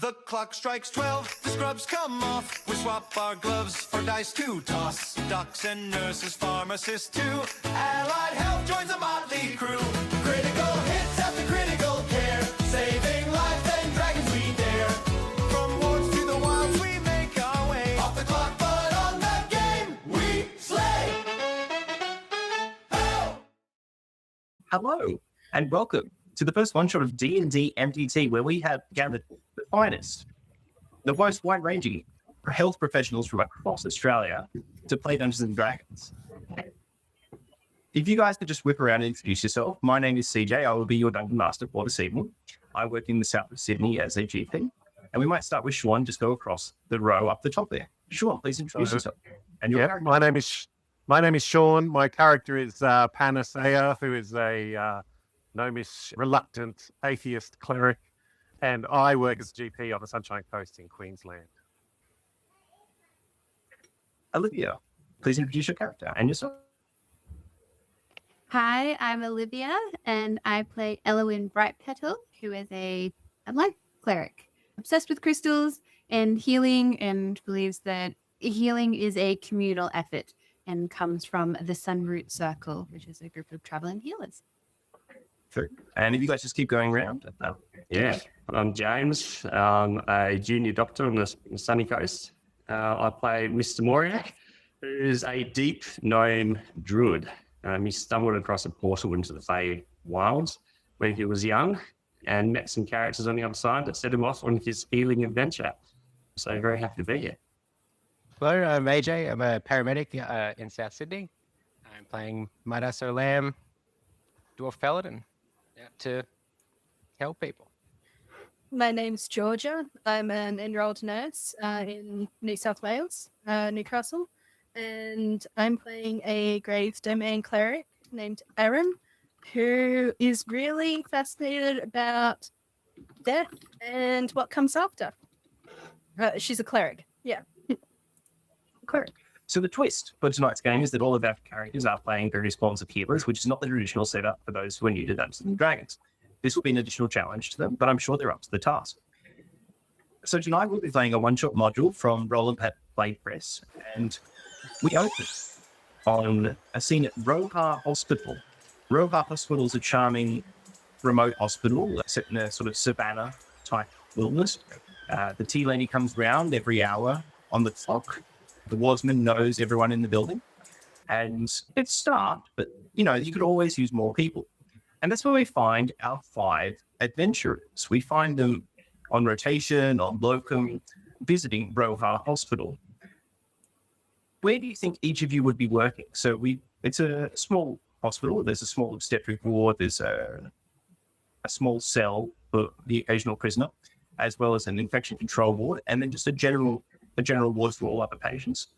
The clock strikes 12, the scrubs come off. We swap our gloves for dice to toss. Docs and nurses, pharmacists too. Allied Health joins a motley crew. Critical hits after critical care. Saving lives and dragons we dare. From wards to the wilds we make our way. Off the clock but on the game we slay. Oh! Hello and welcome to the first one shot of D&D MDT, where we have gathered the finest, the most wide-ranging health professionals from across Australia to play Dungeons and Dragons. If you guys could just whip around and introduce yourself. My name is CJ. I will be your Dungeon Master for this evening. I work in the south of Sydney as a GP, and we might start with Sean. Just go across the row up the top there. Sean, please introduce yourself. And your character. My name is Sean. My character is Panacea, who is a gnomish, reluctant atheist cleric, and I work as GP on the Sunshine Coast in Queensland. Olivia, please introduce your character and yourself. Hi, I'm Olivia, and I play Elowen Brightpetal, who is a life cleric, obsessed with crystals and healing, and believes that healing is a communal effort and comes from the Sunroot Circle, which is a group of traveling healers. Sure. And if you guys just keep going around. Yeah, I'm James. I'm a junior doctor on the Sunny Coast. I play Mr. Moriak, who is a deep gnome druid. He stumbled across a portal into the Fey Wilds when he was young and met some characters on the other side that set him off on his healing adventure. So very happy to be here. Hello, I'm AJ. I'm a paramedic in South Sydney. I'm playing Midas Lamb, Dwarf Paladin, out to help people. My name's Georgia. I'm an enrolled nurse in New South Wales, Newcastle, and I'm playing a Grave Domain cleric named Erin, who is really fascinated about death and what comes after. She's a cleric, yeah. Cleric. So the twist for tonight's game is that all of our characters are playing various forms of healers, which is not the traditional setup for those who are new to Dungeons and Dragons. This will be an additional challenge to them, but I'm sure they're up to the task. So tonight we'll be playing a one-shot module from Roll and Play Press, and we open on a scene at Roha Hospital. Roha Hospital is a charming remote hospital set in a sort of savannah-type wilderness. The tea lady comes round every hour on the clock. The wardsman knows everyone in the building, and it's staffed, but you could always use more people. And that's where we find our 5 adventurers. We find them on rotation, on locum, visiting Roha Hospital. Where do you think each of you would be working? So it's a small hospital. There's a small obstetric ward. There's a small cell for the occasional prisoner, as well as an infection control ward, and then just a general ward for all other patients.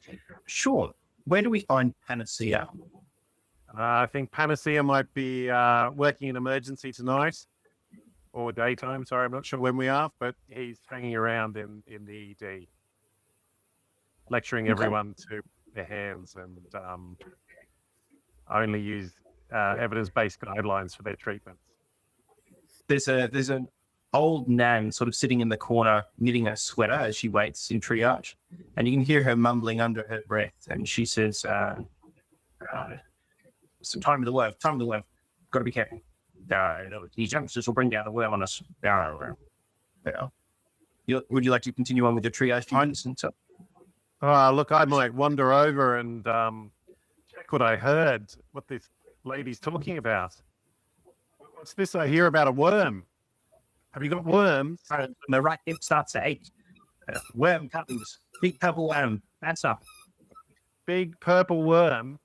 Sean, where do we find Panacea? I think Panacea might be working in emergency tonight, or daytime. Sorry, I'm not sure when we are, but he's hanging around in the ED, lecturing everyone to their hands and only use evidence-based guidelines for their treatments. There's an old nan sort of sitting in the corner knitting a sweater as she waits in triage, and you can hear her mumbling under her breath, and she says, "Some time of the worm, got to be careful. These youngsters will bring down the worm on us." Would you like to continue on with your triage findings and stuff? Look, I might wander over and check what I heard, what this lady's talking about. What's this I hear about a worm? Have you got worms? The right hip starts to ache. Worm comes. Big purple worm. That's up. Big purple worm?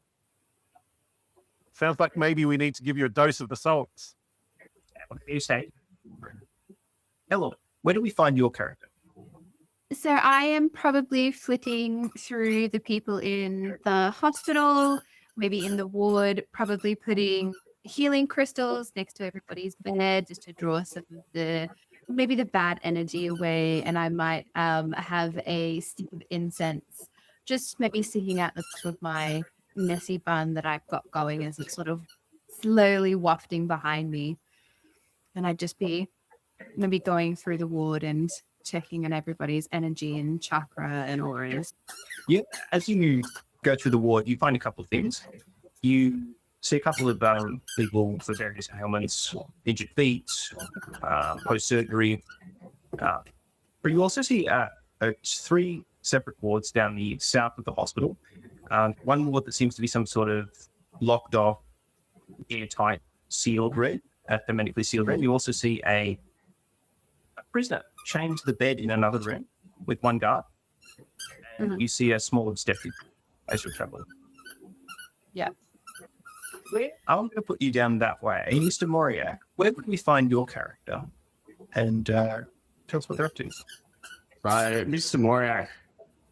Sounds like maybe we need to give you a dose of the salts. What do you say? Hello, where do we find your character? So I am probably flitting through the people in the hospital, maybe in the ward, probably putting healing crystals next to everybody's bed just to draw some of the bad energy away. And I might have a stick of incense just maybe sticking out the top of my messy bun that I've got going as it's sort of slowly wafting behind me. And I'd just be maybe going through the ward and checking on everybody's energy and chakra and auras. Yeah, as you go through the ward, you find a couple of things. You see a couple of people for various ailments, injured feet, post-surgery. But you also see 3 separate wards down the south of the hospital. One ward that seems to be some sort of locked off, airtight, sealed room, hermetically sealed room. You also see a prisoner chained to the bed in another room with one guard. And you see a small obstetric as you're traveling. Yeah. I'm going to put you down that way. Mr. Moriak, where would we find your character? And tell us what they're up to. Right, Mr. Moriak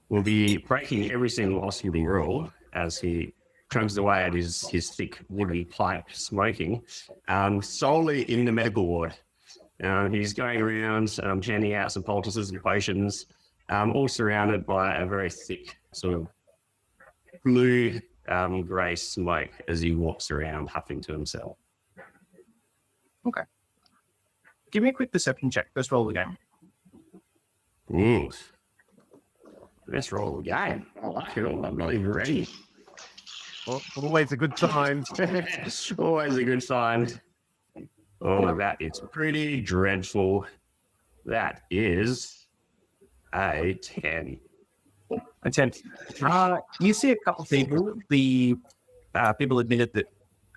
will be breaking every single hospital rule as he chunks away at his thick, woody pipe smoking, solely in the medical ward. He's going around handing out some poultices and potions, all surrounded by a very thick sort of blue grey smoke as he walks around huffing to himself. Okay. Give me a quick perception check. Let's roll the game. Ooh. Let's roll the game. I like it all. I'm not even ready. Well, always a good sign. Always a good sign. Oh, that is pretty dreadful. That is a 10. A 10. You see a couple of people. The people admitted that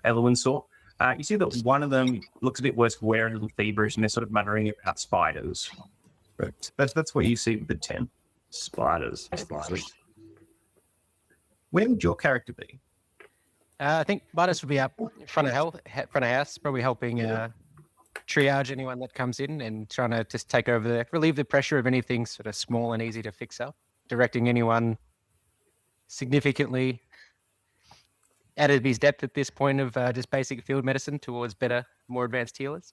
Elwyn saw. You see that one of them looks a bit worse for wear, a little feverish, and they're sort of muttering about spiders. But that's what you see with the 10. Spiders. Where would your character be? I think Midas would be up front of house, probably helping triage anyone that comes in and trying to just take over relieve the pressure of anything sort of small and easy to fix up, directing anyone significantly out of his depth at this point of just basic field medicine towards better, more advanced healers.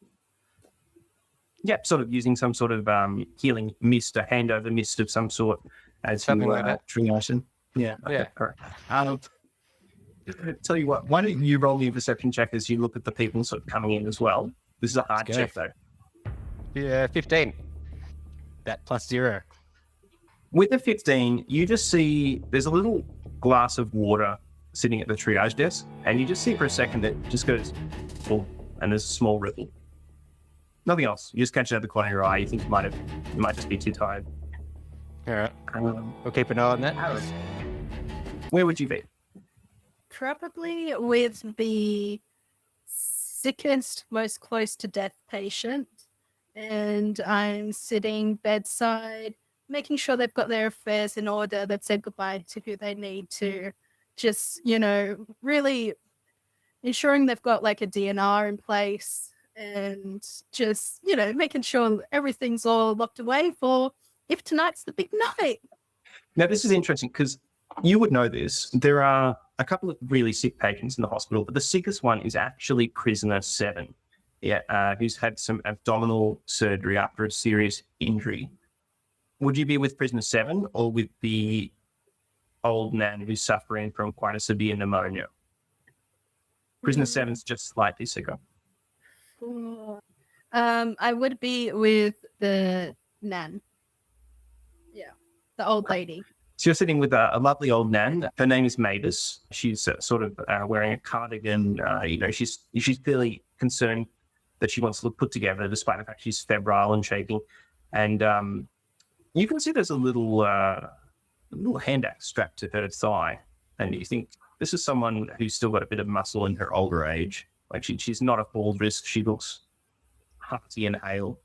Yep, sort of using some sort of healing mist, a handover mist of some sort as Something you like that. triage. Yeah. Okay, Yeah. correct. Tell you what, why don't you roll me a perception check as you look at the people sort of coming in as well? This is a hard go. check, though. Yeah, 15. That plus 0. With the 15, you just see there's a little glass of water sitting at the triage desk, and you just see for a second that it just goes, full, and there's a small ripple. Nothing else. You just catch it out the corner of your eye. You think you might just be too tired. All right. We'll keep an eye on that. Where would you be? Probably with the sickest, most close to death patient. And I'm sitting bedside, making sure they've got their affairs in order, they've said goodbye to who they need to. Just, really ensuring they've got like a DNR in place and just, making sure everything's all locked away for if tonight's the big night. Now, this is interesting because you would know this. There are a couple of really sick patients in the hospital, but the sickest one is actually prisoner 7, who's had some abdominal surgery after a serious injury. Would you be with prisoner 7 or with the old man who's suffering from quite a severe pneumonia? Prisoner 7's just slightly sicker. I would be with the nan. Yeah, the old lady. So you're sitting with a lovely old nan. Her name is Mavis. She's sort of wearing a cardigan. She's clearly concerned that she wants to look put together, despite the fact she's febrile and shaking. And you can see there's a little hand axe strapped to her thigh, and you think this is someone who's still got a bit of muscle in her older age. Like she's not a fall risk. She looks hearty and hale.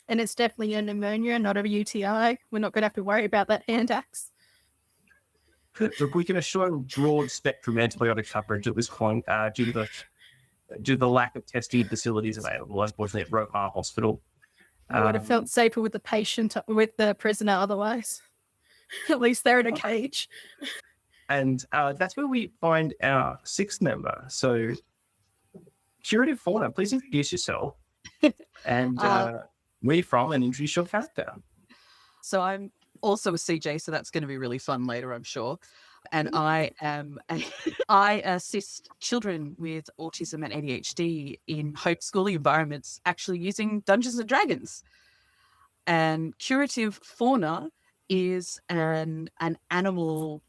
And it's definitely a pneumonia, not a UTI. We're not going to have to worry about that hand axe. Look, we can assure broad spectrum antibiotic coverage at this point due to the lack of testing facilities available, unfortunately, at Roha Hospital. I would have felt safer with the prisoner otherwise. At least they're in a cage. And that's where we find our 6th member. So, Curative Fauna, please introduce yourself. And where you from and introduce your character. So I'm also a CJ, so that's going to be really fun later, I'm sure. and I am I assist children with autism and ADHD in homeschooling environments, actually using Dungeons and Dragons. And curative fauna is an animal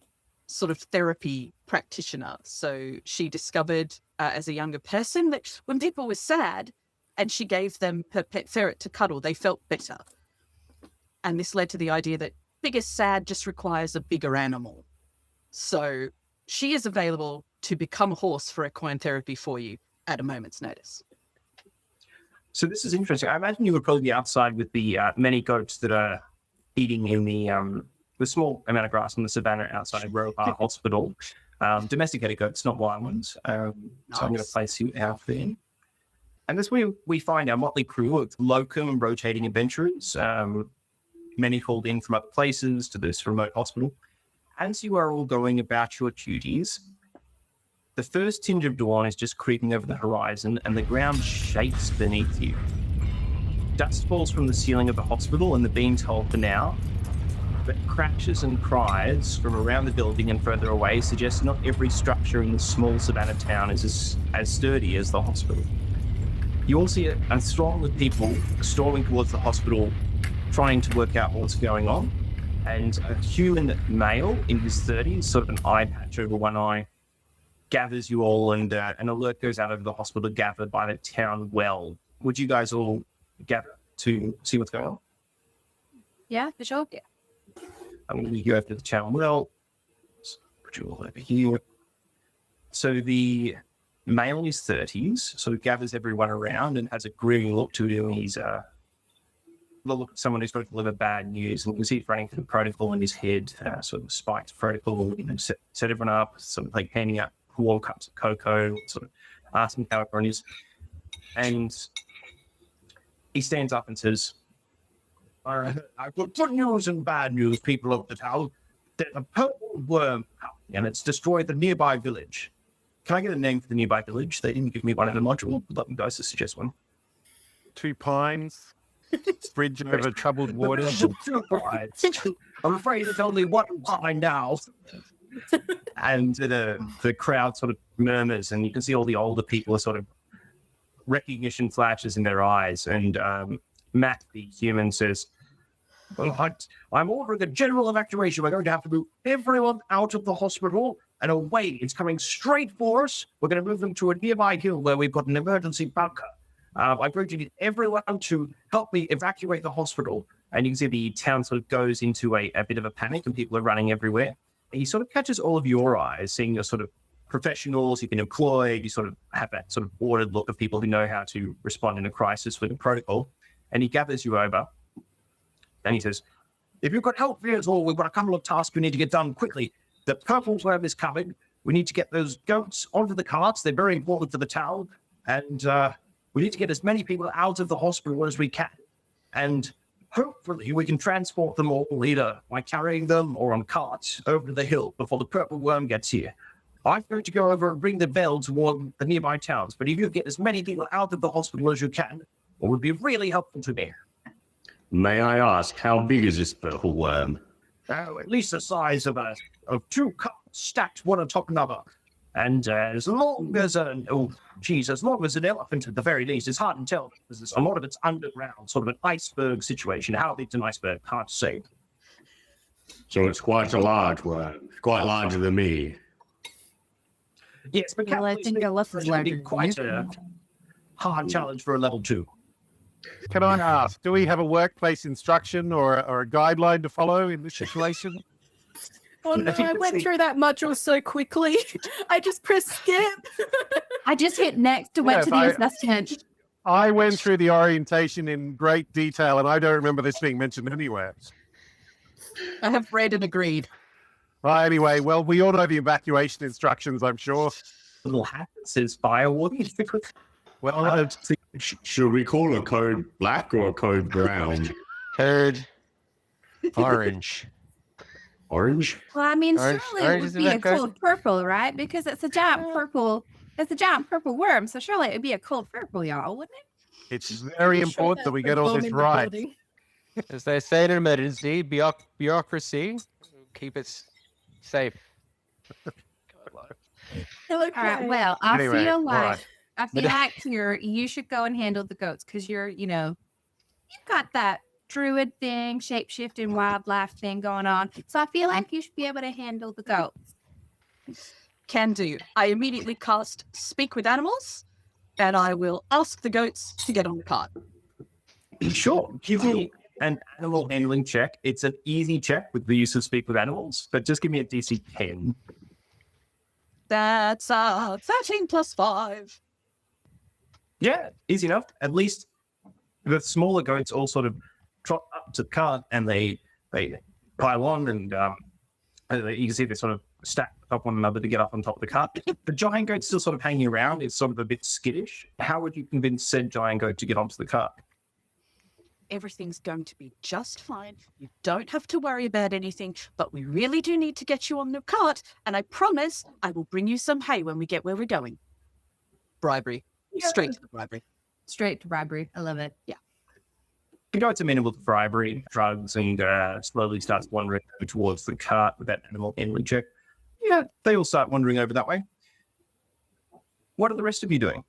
sort of therapy practitioner. So she discovered as a younger person that when people were sad and she gave them her pet ferret to cuddle, they felt better. And this led to the idea that biggest sad just requires a bigger animal. So she is available to become a horse for equine therapy for you at a moment's notice. So this is interesting. I imagine you would probably be outside with the many goats that are eating in the small amount of grass on the savannah outside Roha Hospital. Domesticated goats, not wild ones. So I'm going to place you out there. And that's where we find our motley crew of locum rotating adventurers, many called in from other places to this remote hospital. As you are all going about your duties, the first tinge of dawn is just creeping over the horizon and the ground shakes beneath you. Dust falls from the ceiling of the hospital and the beams hold for now, but crashes and cries from around the building and further away suggest not every structure in the small savannah town is as sturdy as the hospital. You all see a throng of people storming towards the hospital, trying to work out what's going on, and a human male in his 30s, sort of an eye patch over one eye, gathers you all, and an alert goes out over the hospital to gather by the town well. Would you guys all gather to see what's going on? Yeah, for sure. Yeah. I'm going to go over to the town well. Let's put you all over here. So the male in his 30s sort of gathers everyone around and has a grim look to him. He's look at someone who's going to deliver bad news, and you can see he's running through the protocol in his head, sort of spiked protocol, set everyone up, sort of like handing out warm cups of cocoa, sort of asking how everyone is. And he stands up and says, I've got good news and bad news, people of the town. There's a purple worm and it's destroyed the nearby village. Can I get a name for the nearby village? They didn't give me one in the module. Let me guys to suggest one. Two Pines. Bridge over troubled waters. I'm afraid it's only one pine now. And the crowd sort of murmurs, and you can see all the older people are sort of recognition flashes in their eyes. And Matt, the human, says, well, I'm ordering a general evacuation. We're going to have to move everyone out of the hospital and away. It's coming straight for us. We're going to move them to a nearby hill where we've got an emergency bunker. I'm going to need everyone to help me evacuate the hospital. And you can see the town sort of goes into a bit of a panic and people are running everywhere. He sort of catches all of your eyes, seeing you're sort of professionals, you've been employed, you sort of have that sort of ordered look of people who know how to respond in a crisis with a protocol. And he gathers you over and he says, if you've got help here at all, we've got a couple of tasks we need to get done quickly. The purple worm is coming. We need to get those goats onto the carts. They're very important to the town. And we need to get as many people out of the hospital as we can. And hopefully we can transport them all either by carrying them or on carts over to the hill before the purple worm gets here. I'm going to go over and ring the bell toward the nearby towns, but if you get as many people out of the hospital as you can, it would be really helpful to me. May I ask, how big is this purple worm? At least the size of two cups stacked one on top of another. And as long as an elephant at the very least, it's hard to tell because a lot of it's underground, sort of an iceberg situation. How big's an iceberg? Hard to say. So it's quite a large worm, quite larger than me. Yes, but Well, I think elephants would be larger quite than you. a hard challenge for a level 2. Can I ask, do we have a workplace instruction or a guideline to follow in this situation? Oh no, I went through that module so quickly. I just pressed skip. I just hit next to went Yes, to the assessment. I went through the orientation in great detail, and I don't remember this being mentioned anywhere. I have read and agreed. Right, anyway, well, we all know the evacuation instructions, I'm sure. Little hat that says fire warning. Well, Should we call a code black or a code brown? Code orange. Orange? Well, I mean, Orange- surely it orange would is be a evacuation. cold purple, right? Because it's a giant purple. It's a giant purple worm, so surely it would be a cold purple, y'all, wouldn't it? it's very important that we get all this right. As they say in an emergency, bureaucracy, keep it safe. Hello, All right. Plight. Well, I Anyway, feel all like right. I feel like you should go and handle the goats because you've got that druid thing, shape-shifting wildlife thing going on. So I feel like you should be able to handle the goats. Can do. I immediately cast Speak with Animals, and I will ask the goats to get on the cart. Sure. Give me an animal handling check. It's an easy check with the use of Speak with Animals, but just give me a DC 10. That's 13 plus 5. Yeah, easy enough. At least the smaller goats all sort of trot up to the cart and they pile on and you can see they sort of stack up one another to get up on top of the cart. The giant goat's still sort of hanging around. It's sort of a bit skittish. How would you convince said giant goat to get onto the cart? Everything's going to be just fine. You don't have to worry about anything, but we really do need to get you on the cart, and I promise I will bring you some hay when we get where we're going. Bribery. Straight to the bribery. Straight to bribery. I love it. The goat's amenable to bribery, drugs, and slowly starts wandering towards the cart with that animal handling check. Yeah, they all start wandering over that way. What are the rest of you doing?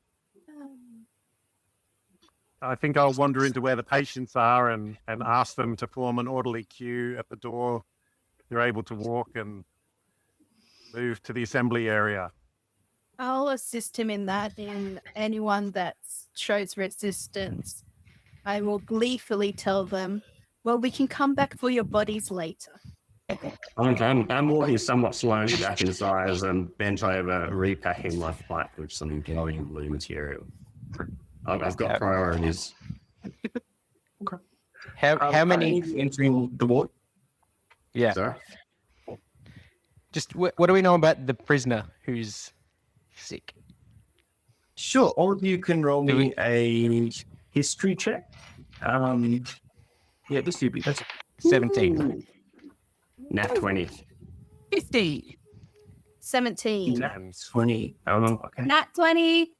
I think I'll wander into where the patients are and ask them to form an orderly queue at the door. They're able to walk and move to the assembly area. I'll assist him in that. In anyone that shows resistance, I will gleefully tell them, well, we can come back for your bodies later. I'm walking somewhat slowly back in size and bent over, repacking my Plight with some glowing blue material. I've got priorities. How many? Entering the ward? Yeah. Sorry? Just what do we know about the prisoner who's sick? Sure. All of you can roll me a history check. Yeah, this should be that's 17. Nat 20. 50. 17. nat 20. Oh, okay. Nat 20.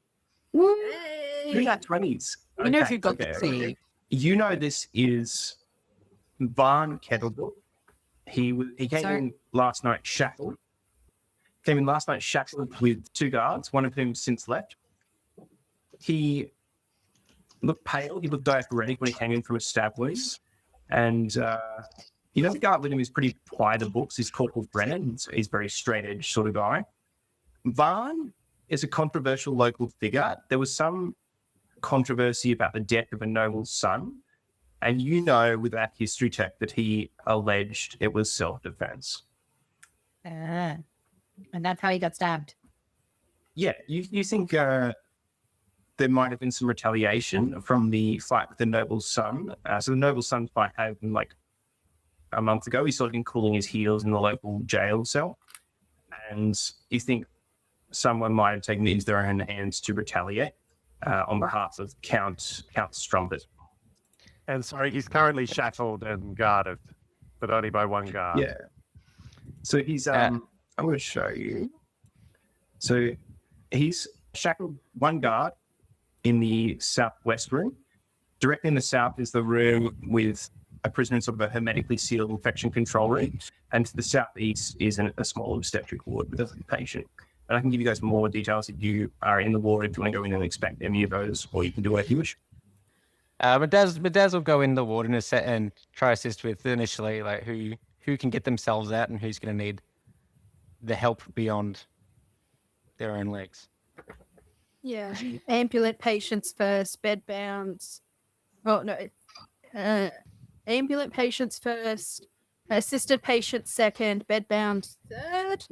You got 20s. You know Okay, who got okay, the okay. tea. You know this is Van Kettlebrook. He came in last night shackled. Came in last night shackled with 2 guards, one of whom since left. He looked pale. He looked diaphoretic when he came in from a stab wound. And the guard with him is pretty quiet of books. He's Corporal Brennan. He's a very straight edge sort of guy. Van is a controversial local figure. There was some controversy about the death of a noble's son. And you know with that history check that he alleged it was self-defense. And that's how he got stabbed. Yeah, you think there might have been some retaliation from the fight with the noble's son. So the noble's son fight happened like a month ago. He's sort of been cooling his heels in the local jail cell. And you think someone might have taken it into their own hands to retaliate on behalf of Count Strumpet. And sorry, he's currently shackled and guarded, but only by one guard. Yeah. So he's I'm going to show you. So he's shackled one guard in the southwest room. Directly in the south is the room with a prisoner in sort of a hermetically sealed infection control room. And to the southeast is a small obstetric ward with a patient. And I can give you guys more details if you are in the ward, if you want to go in and inspect any of those, or you can do whatever you wish. Madaz will go in the ward and try assist with initially like who can get themselves out and who's going to need the help beyond their own legs. Yeah. Ambulant patients first, bedbound. Oh, no. Ambulant patients first, assisted patients second, bedbound third,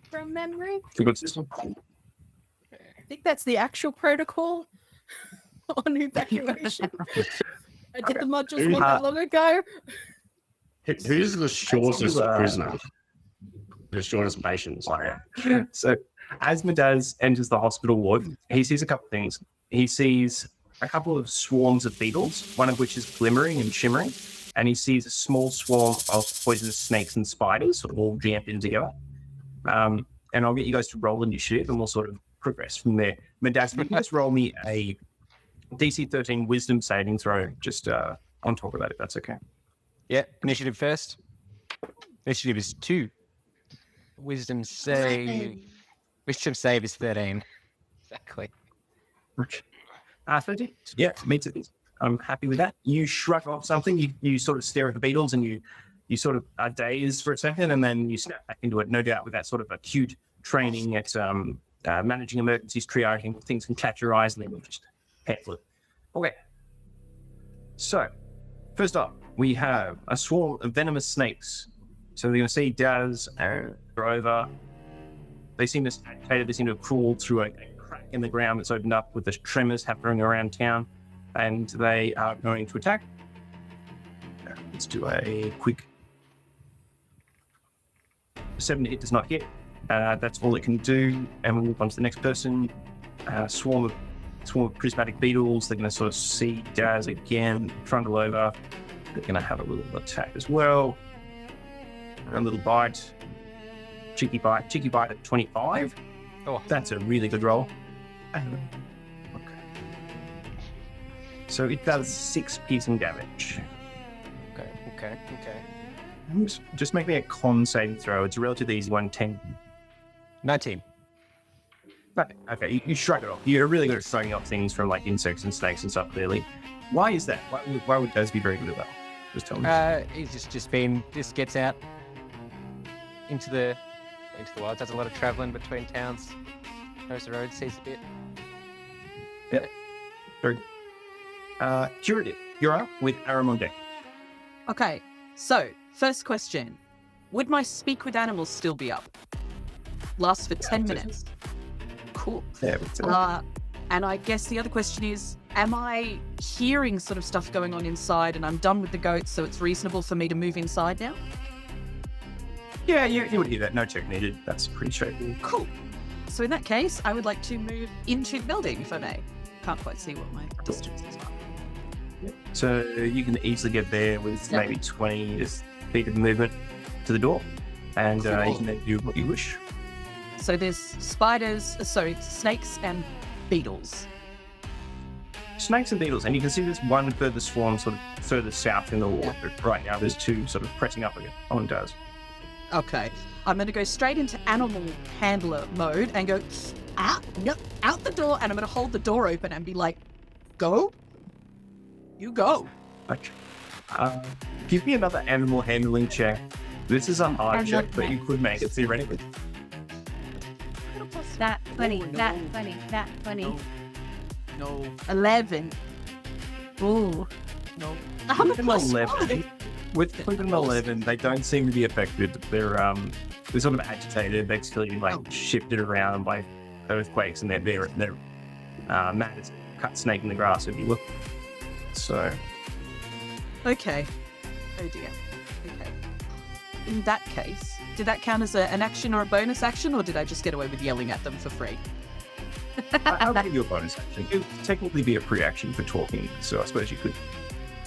from memory. Good system. I think that's the actual protocol on evacuation. I did the modules not that long ago. Who's the shortest prisoner? The shortest patient, sorry. So as Madaz enters the hospital ward, he sees a couple of things. He sees a couple of swarms of beetles, one of which is glimmering and shimmering, and he sees a small swarm of poisonous snakes and spiders sort of all jammed in together. And I'll get you guys to roll initiative and we'll sort of progress from there. Madaz, you can just roll me a DC 13 wisdom saving throw just on top of that, if that's okay. Yeah, initiative first. Initiative is 2. Wisdom save. Wisdom save is 13. Exactly. 30? Yeah, meets it. I'm happy with that. You shrug off something. You sort of stare at the beetles and you sort of are dazed for a second and then you snap back into it, no doubt with that sort of acute training at managing emergencies, triaging. Things can catch your eyes and then you'll just handle it. Okay. So, first up, we have a swarm of venomous snakes. So we're going to see Daz and Roja. They seem to have agitated. They seem to have crawled through a crack in the ground that's opened up with the tremors happening around town. And they are going to attack. Let's do a quick 7 to hit does not hit. That's all it can do. And we'll move on to the next person. Swarm of prismatic beetles. They're going to sort of see Daz again, frontal over. They're going to have a little attack as well. A little bite. Cheeky bite at 25. Oh, That's a really good roll. Okay. So it does 6 piercing damage. okay. Just make me a con saving throw. It's a relatively easy one, 10. 19. Okay, you shrug it off. You're really good at shrugging off things from like insects and snakes and stuff, clearly. Why is that? Why would Daz be very good at that? Just tell me. He's just gets out into the wild. Does a lot of traveling between towns. Knows the road, sees a bit. Yeah. Very good. Curative, you're up with Aram on deck. Okay, so first question. Would my speak with animals still be up? Lasts for 10 minutes. Cool. Yeah, and I guess the other question is, am I hearing sort of stuff going on inside and I'm done with the goats, so it's reasonable for me to move inside now? yeah, you would hear that. No check needed. That's pretty straightforward. Cool. So in that case, I would like to move into the building, if I may. Can't quite see what my distance is. So you can easily get there with Yep. maybe 20 feet of movement to the door, and you Cool. can then do what you wish. So there's snakes and beetles. Snakes and beetles, and you can see there's one further swarm sort of further south in the water. Right now, there's 2 sort of pressing up again. On Daz. Okay. I'm going to go straight into animal handler mode and go out the door, and I'm going to hold the door open and be like, go. You go. Okay. Give me another animal handling check. This is a hard check, but you could make it theoretically. That 20, Oh, no. that 20, that 20. No. 11. Ooh. No. I'm a With an plus 11, with an 11, they don't seem to be affected. They're sort of agitated. They're clearly shifted around by earthquakes, and they're mad as a cut snake in the grass, if you will. So Okay. Oh dear. Okay. In that case, did that count as an action or a bonus action, or did I just get away with yelling at them for free? I'll give you a bonus action. It would technically be a pre-action for talking, so I suppose you could.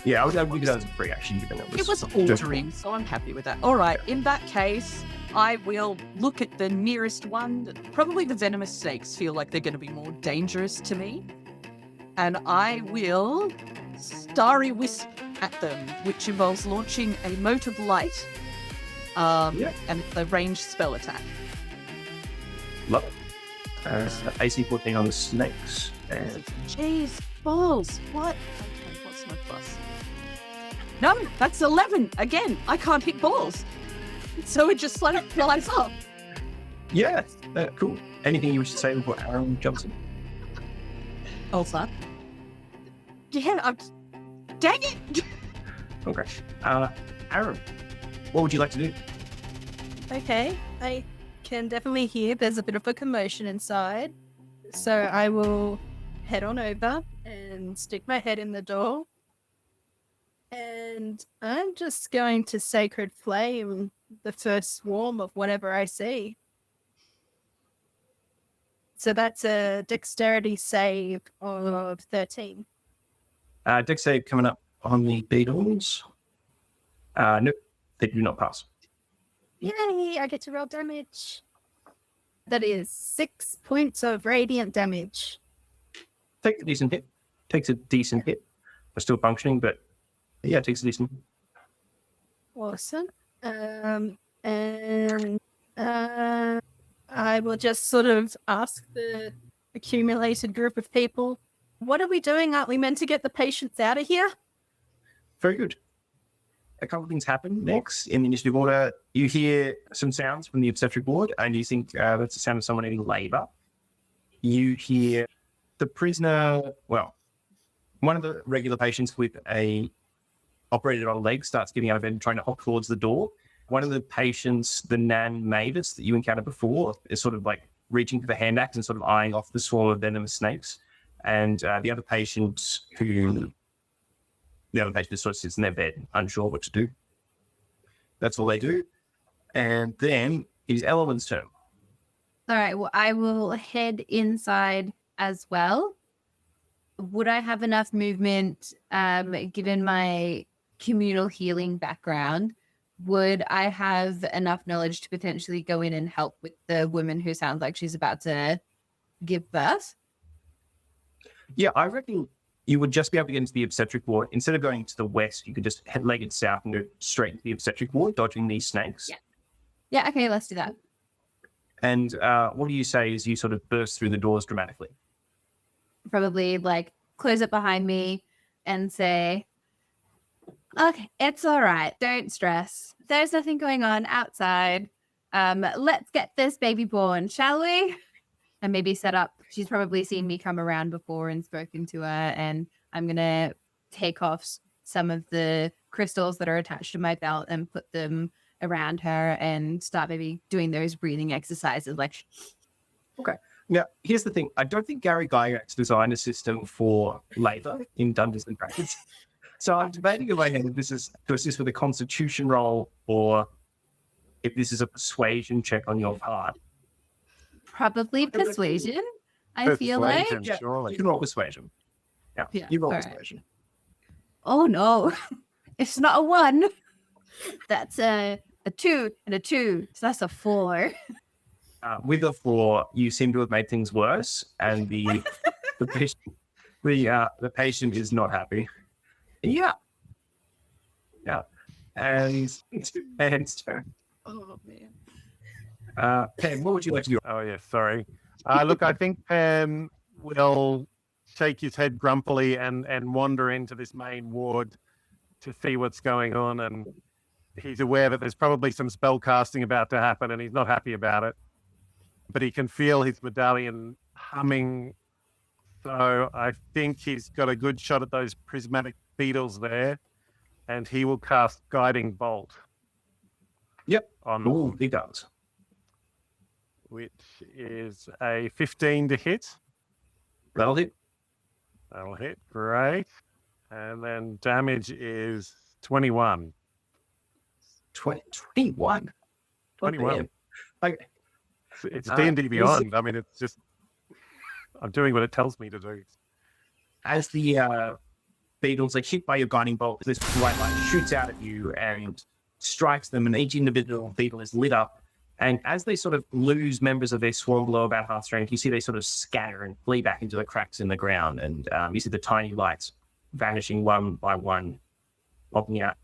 Yeah, I would give that as a pre-action. Given It was ordering, so I'm happy with that. All right. In that case, I will look at the nearest one. Probably the venomous snakes feel like they're going to be more dangerous to me. And I will starry wisp at them, which involves launching a mote of light and a ranged spell attack. Love it. AC 14 on the snakes. And Jeez, balls. What? Okay, what's my plus? No, that's 11. Again, I can't hit balls. So it just like flies up. yeah, cool. Anything you wish to say before Aaron jumps in? Also. Yeah, dang it! Okay. Aaron, what would you like to do? Okay, I can definitely hear there's a bit of a commotion inside. So I will head on over and stick my head in the door. And I'm just going to Sacred Flame the first swarm of whatever I see. So that's a dexterity save of 13. Dex save coming up on the beetles. Nope, they do not pass. Yay, I get to roll damage. That is 6 points of radiant damage. Takes a decent hit. We're still functioning, but yeah, it takes a decent hit. Awesome. And I will just sort of ask the accumulated group of people, what are we doing? Aren't we meant to get the patients out of here? Very good. A couple of things happen next in the initiative order. You hear some sounds from the obstetric ward, and you think that's the sound of someone in labour. You hear the prisoner, well, one of the regular patients with a operated on leg starts getting out of bed and trying to hop towards the door. One of the patients, the Nan Mavis that you encountered before, is sort of like reaching for the hand axe and sort of eyeing off the swarm of venomous snakes. And the other patient just sort of sits in their bed, unsure what to do. That's all they do. And then it is Ellen's turn. All right. Well, I will head inside as well. Would I have enough movement, given my communal healing background? Would I have enough knowledge to potentially go in and help with the woman who sounds like she's about to give birth? Yeah, I reckon you would just be able to get into the obstetric ward. Instead of going to the west, you could just head legged south and go straight to the obstetric ward, dodging these snakes. Yeah. Yeah, okay, let's do that. And what do you say as you sort of burst through the doors dramatically? Probably like close it behind me and say, okay, it's all right. Don't stress. There's nothing going on outside. Let's get this baby born, shall we? And maybe set up. She's probably seen me come around before and spoken to her. And I'm going to take off some of the crystals that are attached to my belt and put them around her and start maybe doing those breathing exercises. Like, okay. Now, here's the thing. I don't think Gary Gygax designed a system for labour in Dungeons and Dragons. So I'm debating in my head if this is to assist with a constitution roll or if this is a persuasion check on your part. probably persuasion. I feel like. Surely. You can roll persuasion. Yeah, you roll all right. persuasion. Oh no, it's not a 1. That's a 2 and a 2. So that's a 4. With a 4, you seem to have made things worse, and the patient is not happy. Yeah. And Pam's turn. Oh man. Pam, what would you like to do? Oh, yeah, sorry. Look, I think Pam will shake his head grumpily and wander into this main ward to see what's going on. And he's aware that there's probably some spell casting about to happen, and he's not happy about it. But he can feel his medallion humming. So I think he's got a good shot at those prismatic beetles there, and he will cast Guiding Bolt. Yep. On he does. Which is a 15 to hit. That'll hit. That'll hit. Great. And then damage is 21. 21. 21. Okay. It's D&D Beyond. I mean, it's just, I'm doing what it tells me to do. As the beetles are hit by your guiding bolt, this bright light shoots out at you and strikes them, and each individual beetle is lit up. And as they sort of lose members of their swarm below about half strength, you see they sort of scatter and flee back into the cracks in the ground. And you see the tiny lights vanishing one by one, popping out.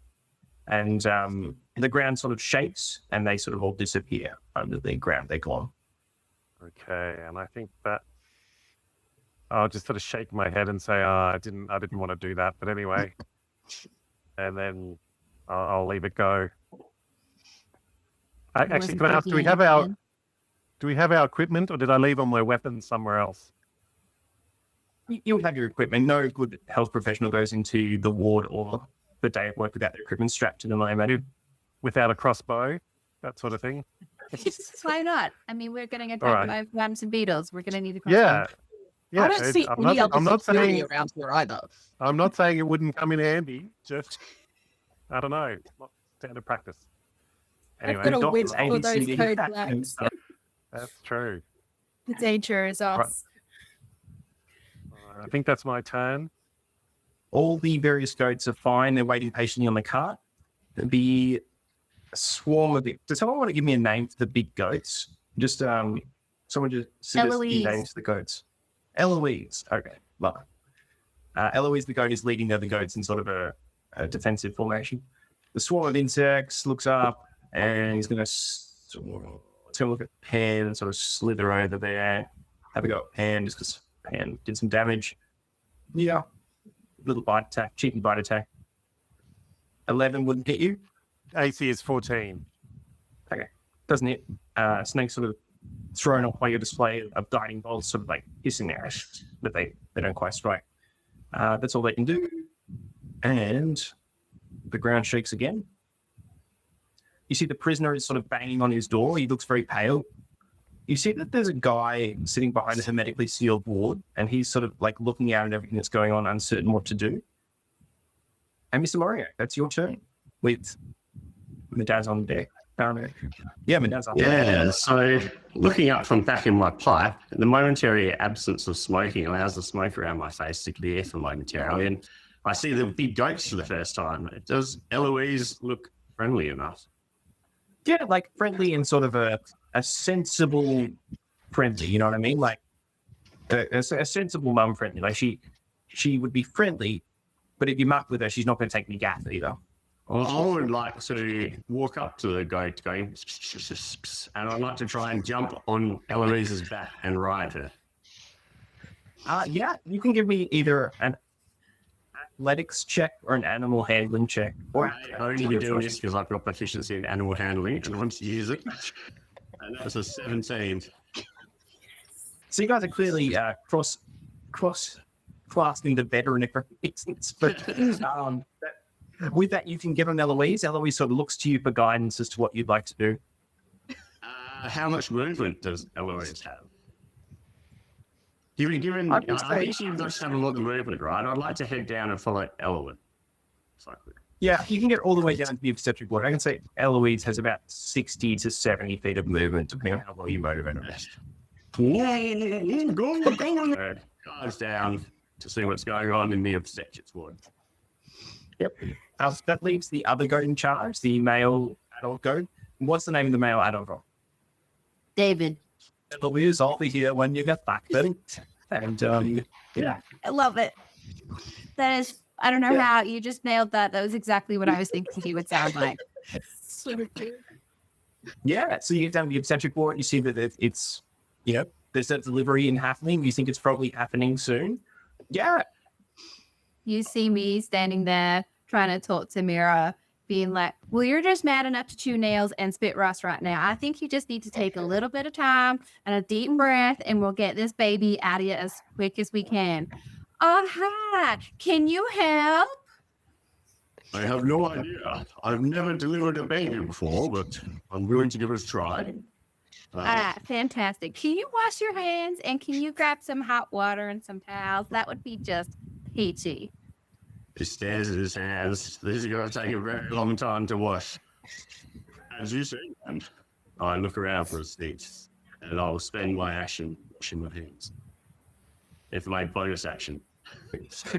And the ground sort of shakes and they sort of all disappear under the ground. They're gone. Okay, and I think that I'll just sort of shake my head and say, I didn't want to do that, but anyway. And then I'll leave it go. Actually, can I ask, do we have our equipment, or did I leave all my weapons somewhere else? You'll have your equipment. No good health professional goes into the ward or the day of work without their equipment strapped to them, I imagine. Without a crossbow, that sort of thing. Why not? I mean, we're getting attacked right. by worms and beetles. We're going to need a crossbow. Yeah. I don't see any other I'm not security saying around here either. I'm not saying it wouldn't come in handy. Just I don't know. It's not standard practice. Anyway, I've got a doctors, whip for those ABCD, code and blacks. stuff. that's true. The danger is us. I think that's my turn. All the various goats are fine. They're waiting patiently on the cart. The swarm of it. Does someone want to give me a name for the big goats? Just someone just suggest the names for the goats. Eloise. Okay. Well, Eloise the goat is leading the other goats in sort of a defensive formation. The swarm of insects looks up and he's going to to look at Pan and sort of slither over there. Have a go at Pan just because Pan did some damage. Yeah. Little bite attack, cheeky bite attack. 11 wouldn't hit you. AC is 14. Okay. Doesn't hit. Snake sort of thrown off by your display of guiding bolts, sort of like hissing their ash, but they don't quite strike. That's all they can do. And the ground shakes again. You see the prisoner is sort of banging on his door. He looks very pale. You see that there's a guy sitting behind a hermetically sealed ward, and he's sort of like looking out at everything that's going on, uncertain what to do. And Mr. Morio, that's your turn with Madaz on deck. Yeah, Madaz on deck. Yeah, so looking up from back in my pipe, the momentary absence of smoking allows the smoke around my face to clear for momentarily, and I see the big goats for the first time. Does Eloise look friendly enough? Yeah, like friendly and sort of a sensible friendly, you know what I mean? Like a sensible mum friendly. Like she would be friendly, but if you muck with her, she's not going to take any gaff either. Well, I would like to walk up to the goat going, and I'd like to try and jump on Eloise's back and ride her. Yeah, you can give me either an athletics check or an animal handling check. Or I only be doing this because I've got proficiency in animal handling and I want to use it. And that's a 17. So you guys are clearly cross classing the veteran reasons, but with that you can get on Eloise. Eloise sort of looks to you for guidance as to what you'd like to do. How much movement does Eloise have? Given I think she does have a lot of movement, right? I'd like to head down and follow Eloise. Yeah, you can get all the way down to the obstetric ward. I can say Eloise has about 60 to 70 feet of movement, depending on how well you motivate her. Guys down to see what's going on in the obstetrics ward. Yep. That leaves the other goat in charge, the male adult goat. What's the name of the male adult goat? David. Eloise, I'll be here when you get back then. And yeah. I love it. That is, I don't know how you just nailed that. That was exactly what I was thinking he would sound like. Yeah. So you get down to the obstetric ward, you see that it's, there's a delivery happening. You think it's probably happening soon. Yeah. You see me standing there trying to talk to Mira, being like, well, you're just mad enough to chew nails and spit rust right now. I think you just need to take a little bit of time and a deep breath, and we'll get this baby out of you as quick as we can. Oh, hi. Can you help? I have no idea. I've never delivered a baby before, but I'm willing to give it a try. Fantastic. Can you wash your hands, and can you grab some hot water and some towels? That would be just peachy. He stares at his hands. This is going to take a very long time to wash. As you see, and I look around for a seat, and I'll spend my action washing my hands. If my bonus action.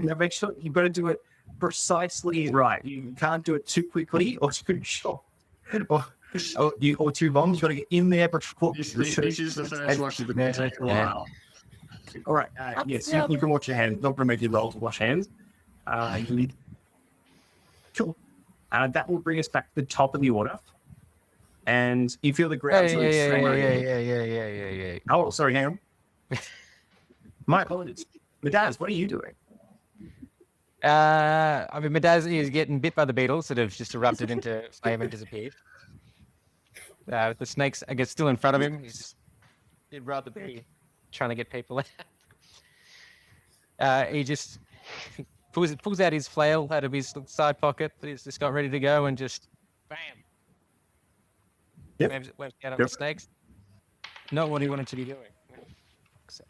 Now make sure you've got to do it precisely right. You can't do it too quickly or too short. Or too long. You've got to get in there before. This is the first wash of the day. Take a while. All right. Yes, you can wash your hands. Not going to make you roll to wash hands. Cool. That will bring us back to the top of the order. And you feel the ground. Yeah. Oh, sorry, hang on. My apologies. Madaz, what are you doing? Madaz is getting bit by the beetles that have just erupted into flame and disappeared. The snakes, I guess, still in front of him. He'd rather be trying to get people out. He just pulls out his flail out of his side pocket that he's just got ready to go and just bam. Yep. Went out on the snakes. Not what he wanted to be doing. So,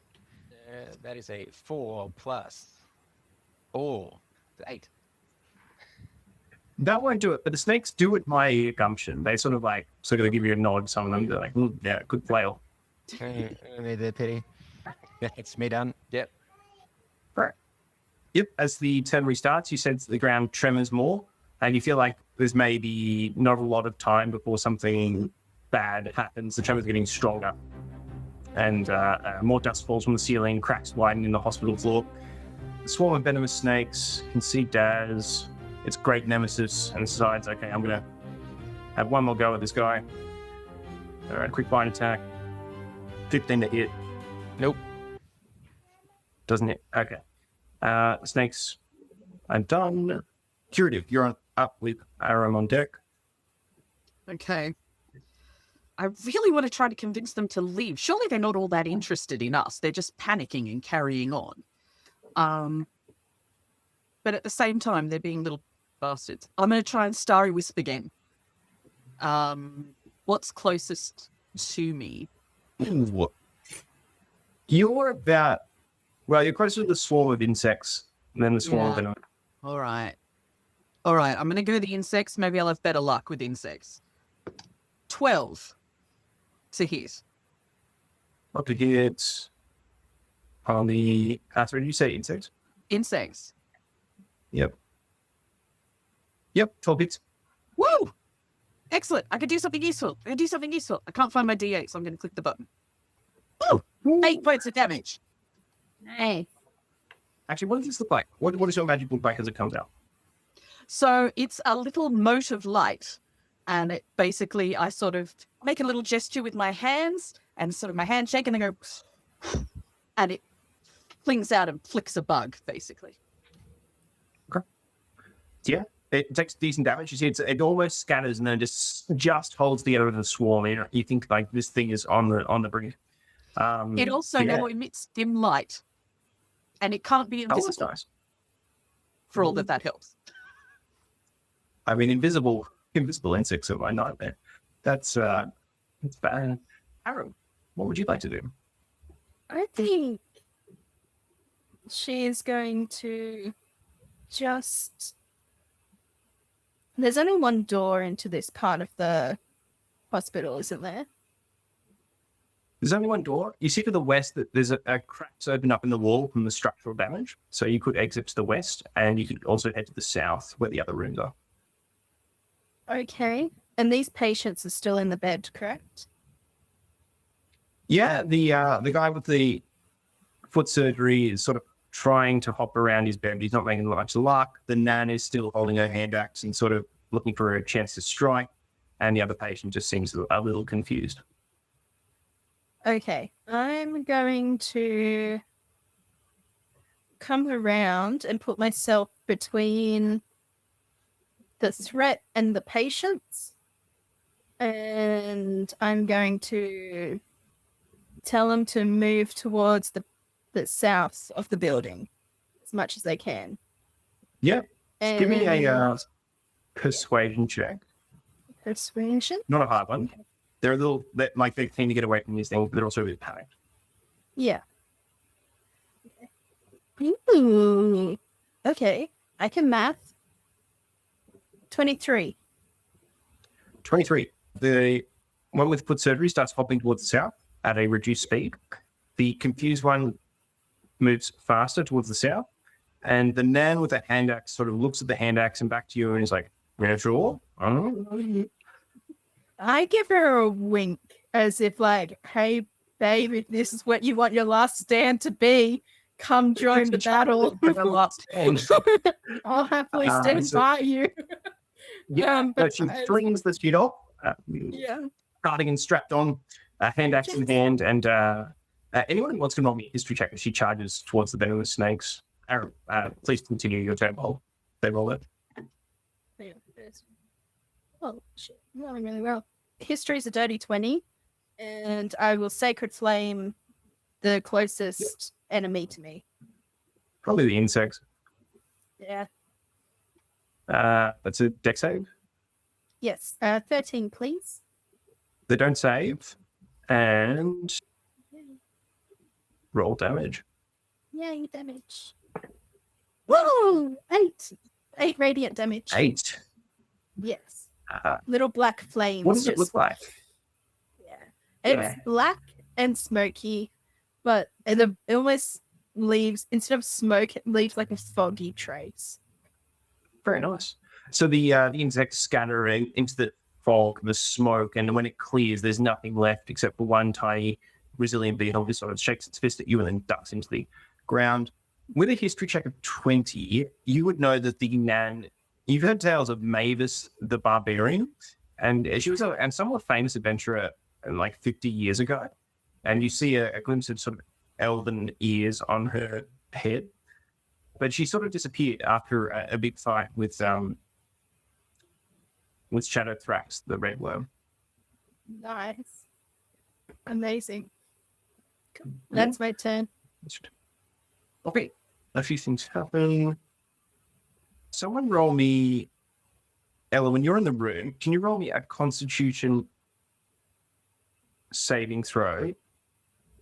that is a 4 plus 4, 8. That won't do it, but the snakes do it my gumption. They sort of give you a nod. Some of them, they're like, yeah, good flail. Only the pity. Yeah, it's me done. Yep. Right. Yep. As the turn restarts, you sense the ground tremors more, and you feel like there's maybe not a lot of time before something bad happens. The tremors are getting stronger, and more dust falls from the ceiling, cracks widen in the hospital floor. The swarm of venomous snakes can see Daz, its great nemesis, and decides, okay, I'm going to have one more go at this guy. All right, quick bite attack. 15 to hit. Nope. Doesn't hit. Okay. Snakes, I'm done. Curative, you're up with Aram on deck. Okay. I really want to try to convince them to leave. Surely they're not all that interested in us. They're just panicking and carrying on. But at the same time, they're being little bastards. I'm going to try and Starry Wisp again. What's closest to me? Ooh. You're about, well, you're closer to the swarm of insects than the swarm of venom. All right. I'm going to go the insects. Maybe I'll have better luck with insects. 12 to hit. Up to hit on the, sorry, did you say insects? Insects. Yep, 12 hits. Woo! Excellent. I could do something useful. I can't find my D8, so I'm going to click the button. Oh, 8 points of damage. Nice. Actually, what does this look like? What does your magic look like as it comes out? So it's a little mote of light. And it basically, I sort of make a little gesture with my hands and sort of my handshake, and then go, and it flings out and flicks a bug, basically. Okay. Yeah, it takes decent damage. You see, it almost scatters and then just holds together with the swarm. You think like this thing is on the brink. It also now emits dim light, and it can't be invisible. Oh, that's nice. For all that helps. I mean, invisible insects are my nightmare. That's bad. Aram, what would you like to do? I think she's going to just. There's only one door into this part of the hospital, isn't there? There's only one door. You see to the west that there's a cracks open up in the wall from the structural damage. So you could exit to the west, and you could also head to the south where the other rooms are. Okay. And these patients are still in the bed, correct? Yeah, the guy with the foot surgery is sort of trying to hop around his bed, but he's not making much luck. The nan is still holding her hand axe and sort of looking for a chance to strike, and the other patient just seems a little confused. Okay. I'm going to come around and put myself between the threat and the patients. And I'm going to tell them to move towards the south of the building as much as they can. Yeah. And Give me a persuasion check. persuasion? Not a hard one. They're a little, they're keen to get away from these things, but they're also a bit panicked. Yeah. Ooh. Okay. I can math. 23. 23. The one with foot surgery starts hopping towards the south at a reduced speed. The confused one moves faster towards the south. And the nan with the hand axe sort of looks at the hand axe and back to you and is like, yeah, sure. I give her a wink as if like, hey, babe, if this is what you want your last stand to be, come join the battle. I'll happily stand by you. Yeah, but she flings the sheet off. Yeah. Cardigan strapped on, hand axe in hand, and anyone who wants to roll me a history check as she charges towards the venomous snakes. Aaron, please continue your turn while they roll it. Oh, shit. I'm rolling really well. History's a dirty 20, and I will sacred flame the closest enemy to me. Probably the insects. Yeah. That's a dex save. Yes. 13, please. They don't save. And roll damage. Yay, damage. Whoa! 8. 8 radiant damage. 8. Yes. Little black flames. What does it look like? Yeah. It's black and smoky, but it almost leaves, instead of smoke, it leaves like a foggy trace. Very nice. So the insects scatter into the fog, the smoke, and when it clears, there's nothing left except for one tiny resilient beetle that sort of shakes its fist at you and then ducks into the ground. With a history check of 20, you would know that the nan, you've heard tales of Mavis the Barbarian, and she was a somewhat famous adventurer like 50 years ago. And you see a glimpse of sort of elven ears on her head. But she sort of disappeared after a big fight with Shadow Thrax, the red worm. Nice. Amazing. Cool. That's my turn. Okay, a few things happen. Someone roll me, Ella, when you're in the room, can you roll me a Constitution saving throw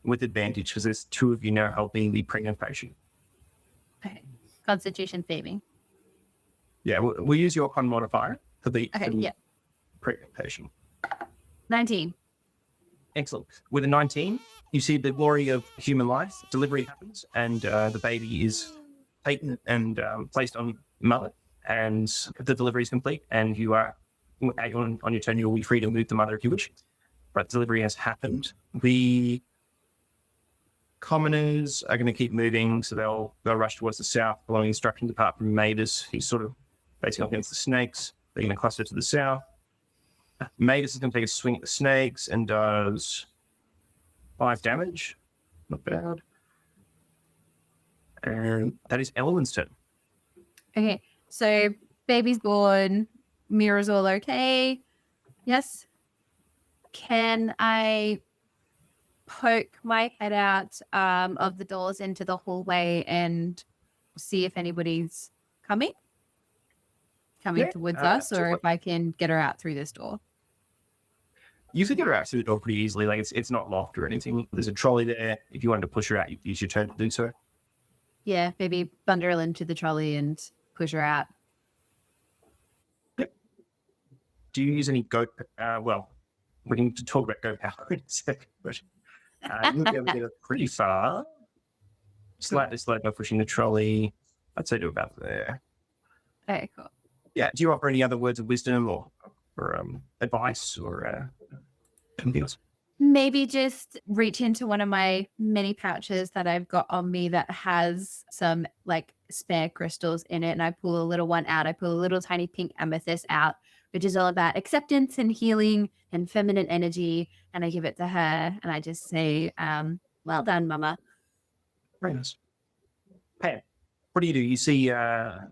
with advantage, because there's 2 of you now helping the pregnant patient. Okay. Constitution saving. Yeah, we'll use your con modifier for the pregnant patient. 19. Excellent. With a 19, you see the glory of human life. Delivery happens, and the baby is taken and placed on mother. And the delivery is complete, and you are on your turn. You'll be free to move the mother if you wish. But delivery has happened. The commoners are going to keep moving, so they'll rush towards the south, following instructions apart from Mavis. He's sort of facing off against the snakes. They're going to cluster to the south. Mavis is going to take a swing at the snakes and does 5 damage. Not bad. And that is Ellen's turn. Okay. So baby's born. Mira's all okay. Yes. Can I poke my head out of the doors into the hallway and see if anybody's coming towards us, or if I can get her out through this door? You can get her out through the door pretty easily. Like it's not locked or anything. There's a trolley there. If you wanted to push her out, you use your turn to do so. Yeah, maybe bundle her into the trolley and push her out. Yep. Do you use any goat? Well, we can talk about goat power in a second, but you'll be able to get her pretty far. Slightly slow by pushing the trolley. I'd say to about there. Okay, cool. Yeah. Do you offer any other words of wisdom or advice or anything else? Maybe just reach into one of my mini pouches that I've got on me that has some like spare crystals in it, and I pull a little one out. I pull a little tiny pink amethyst out, which is all about acceptance and healing and feminine energy, and I give it to her, and I just say, well done, mama. Very nice. Pam, what do? You see a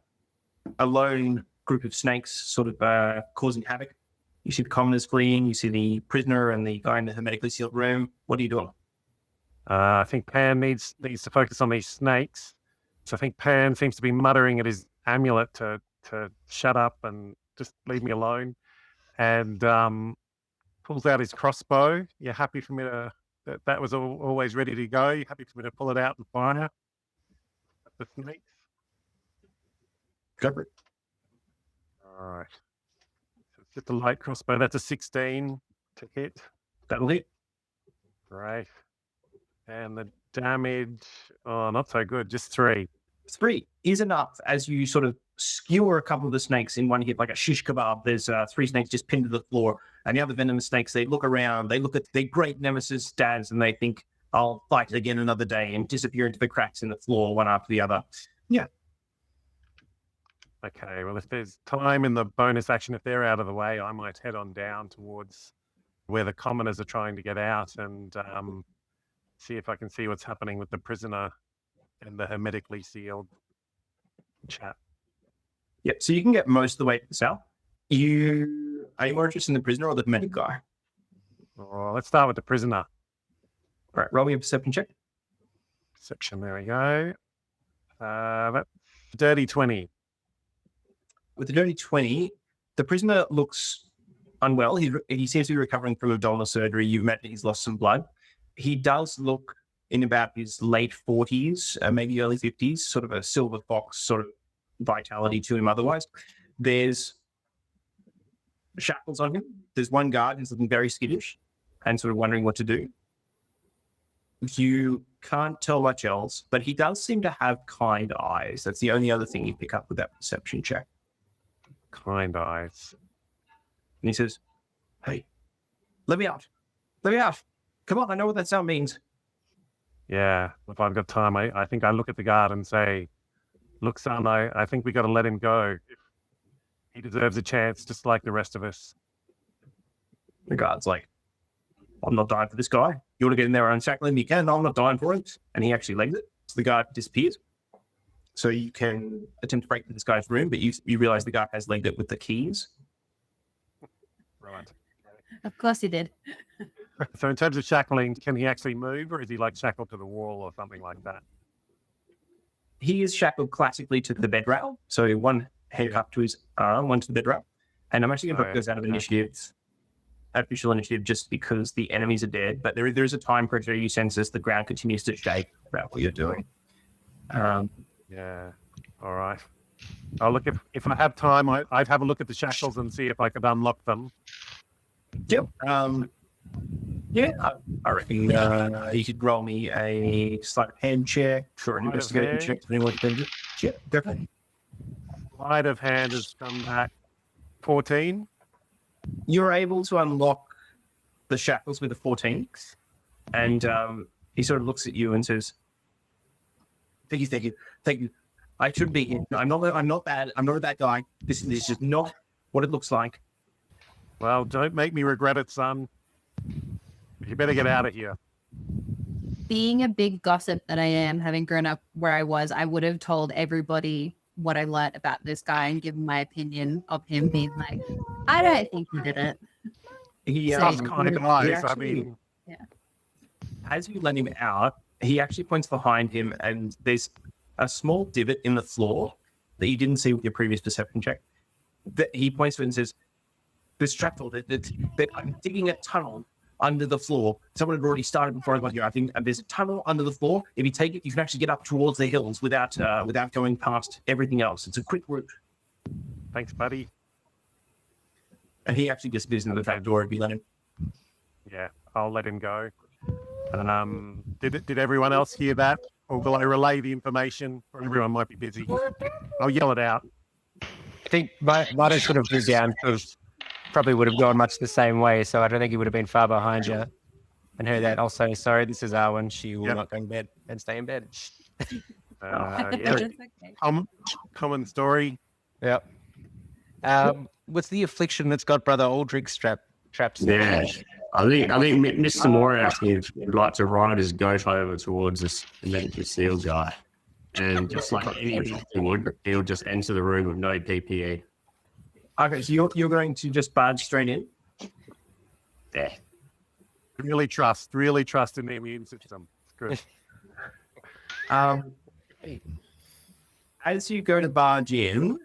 lone group of snakes sort of causing havoc. You see the commoners fleeing. You see the prisoner and the guy in the hermetically sealed room. What are you doing? I think Pan needs to focus on these snakes. So I think Pan seems to be muttering at his amulet to shut up and just leave me alone. And pulls out his crossbow. You're happy for me to... That was always ready to go. You're happy for me to pull it out and fire at the snakes? Go for it. All right. So it's just a light crossbow. That's a 16 to hit. That'll hit. Right. And the damage, not so good, just 3. 3 is enough as you sort of skewer a couple of the snakes in one hit, like a shish kebab. There's 3 snakes just pinned to the floor, and the other venomous snakes, they look around, they look at their great nemesis Daz, and they think, I'll fight again another day, and disappear into the cracks in the floor one after the other. Yeah. Okay, well, if there's time in the bonus action, if they're out of the way, I might head on down towards where the commoners are trying to get out and see if I can see what's happening with the prisoner and the hermetically sealed chap. Yeah, so you can get most of the way to the south. Are you more interested in the prisoner or the hermetic guy? Oh, let's start with the prisoner. All right, roll me a perception check. Perception, there we go. That's dirty 20. With the dirty 20, the prisoner looks unwell. He seems to be recovering from abdominal surgery. You imagine he's lost some blood. He does look in about his late 40s, maybe early 50s, sort of a silver fox sort of vitality to him otherwise. There's shackles on him. There's one guard who's looking very skittish and sort of wondering what to do. You can't tell much else, but he does seem to have kind eyes. That's the only other thing you pick up with that perception check. Kind eyes. And he says, hey, let me out. Let me out. Come on, I know what that sound means. Yeah, if I've got time, I think I look at the guard and say, look, son, I think we got to let him go. He deserves a chance just like the rest of us. The guard's like, I'm not dying for this guy. You want to get in there and unshackle him? You can. No, I'm not dying for it. And he actually legs it. So the guy disappears. So you can attempt to break into this guy's room, but you realize the guy has legged it with the keys. Right. Of course he did. So in terms of shackling, can he actually move, or is he like shackled to the wall or something like that? He is shackled classically to the bed rail. So one handcuffed to his arm, one to the bed rail. And I'm actually going to put those out of initiative, official initiative, just because the enemies are dead. But there is a time pressure you sense as the ground continues to shake about what you're doing. Yeah. All right. I'll look if I have time. I'd have a look at the shackles and see if I could unlock them. Yep. I reckon you could roll me a sleight of hand check for an investigation check. Anyone can do it? Yeah, definitely. Sleight of hand has come back 14. You're able to unlock the shackles with a 14, and he sort of looks at you and says, "Thank you. I shouldn't be here. I'm not bad. I'm not a bad guy. This is just not what it looks like." Well, don't make me regret it, son. You better get out of here. Being a big gossip that I am, having grown up where I was, I would have told everybody what I learned about this guy and given my opinion of him being like, I don't think he did it. He Tough kind of guys. I mean, as you let him out, he actually points behind him, and there's a small divot in the floor that you didn't see with your previous perception check. That he points to it and says, "This trapdoor, that I'm digging a tunnel under the floor. Someone had already started before I got here. I think there's a tunnel under the floor. If you take it, you can actually get up towards the hills without going past everything else. It's a quick route." thanks, buddy. And he actually just visits the back door if you let him. Yeah, I'll let him go. Did everyone else hear that? Or will I relay the information? Or everyone might be busy. I'll yell it out. I think might have sort of moved down because probably would have gone much the same way. So I don't think he would have been far behind you. And heard that also. Sorry, this is Arwen. She will not go to bed and stay in bed. Yeah, common story. Yep. What's the affliction that's got Brother Aldrich trapped? Yeah, I think Mr. Moriarty would like to ride his goat over towards this medical seal guy, and just like any doctor would, he'll just enter the room with no PPE. Okay, so you're going to just barge straight in? Yeah. Really trust in the immune system. It's good. As you go to barge in,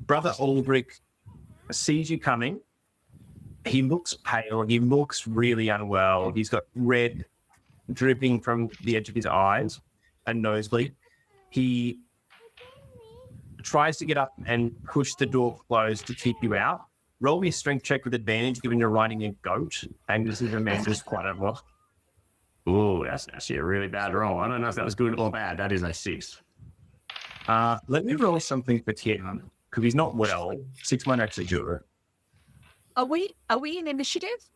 Brother Aldrich sees you coming. He looks pale. He looks really unwell. He's got red dripping from the edge of his eyes and nosebleed. He tries to get up and push the door closed to keep you out. Roll me a strength check with advantage, given you're riding a goat. And this is a man who's quite unwell. Oh, that's actually a really bad roll. I don't know if that was good or bad. That is a 6. Let me roll something for Tim, because he's not well. 6 might actually do it. Are we in initiative?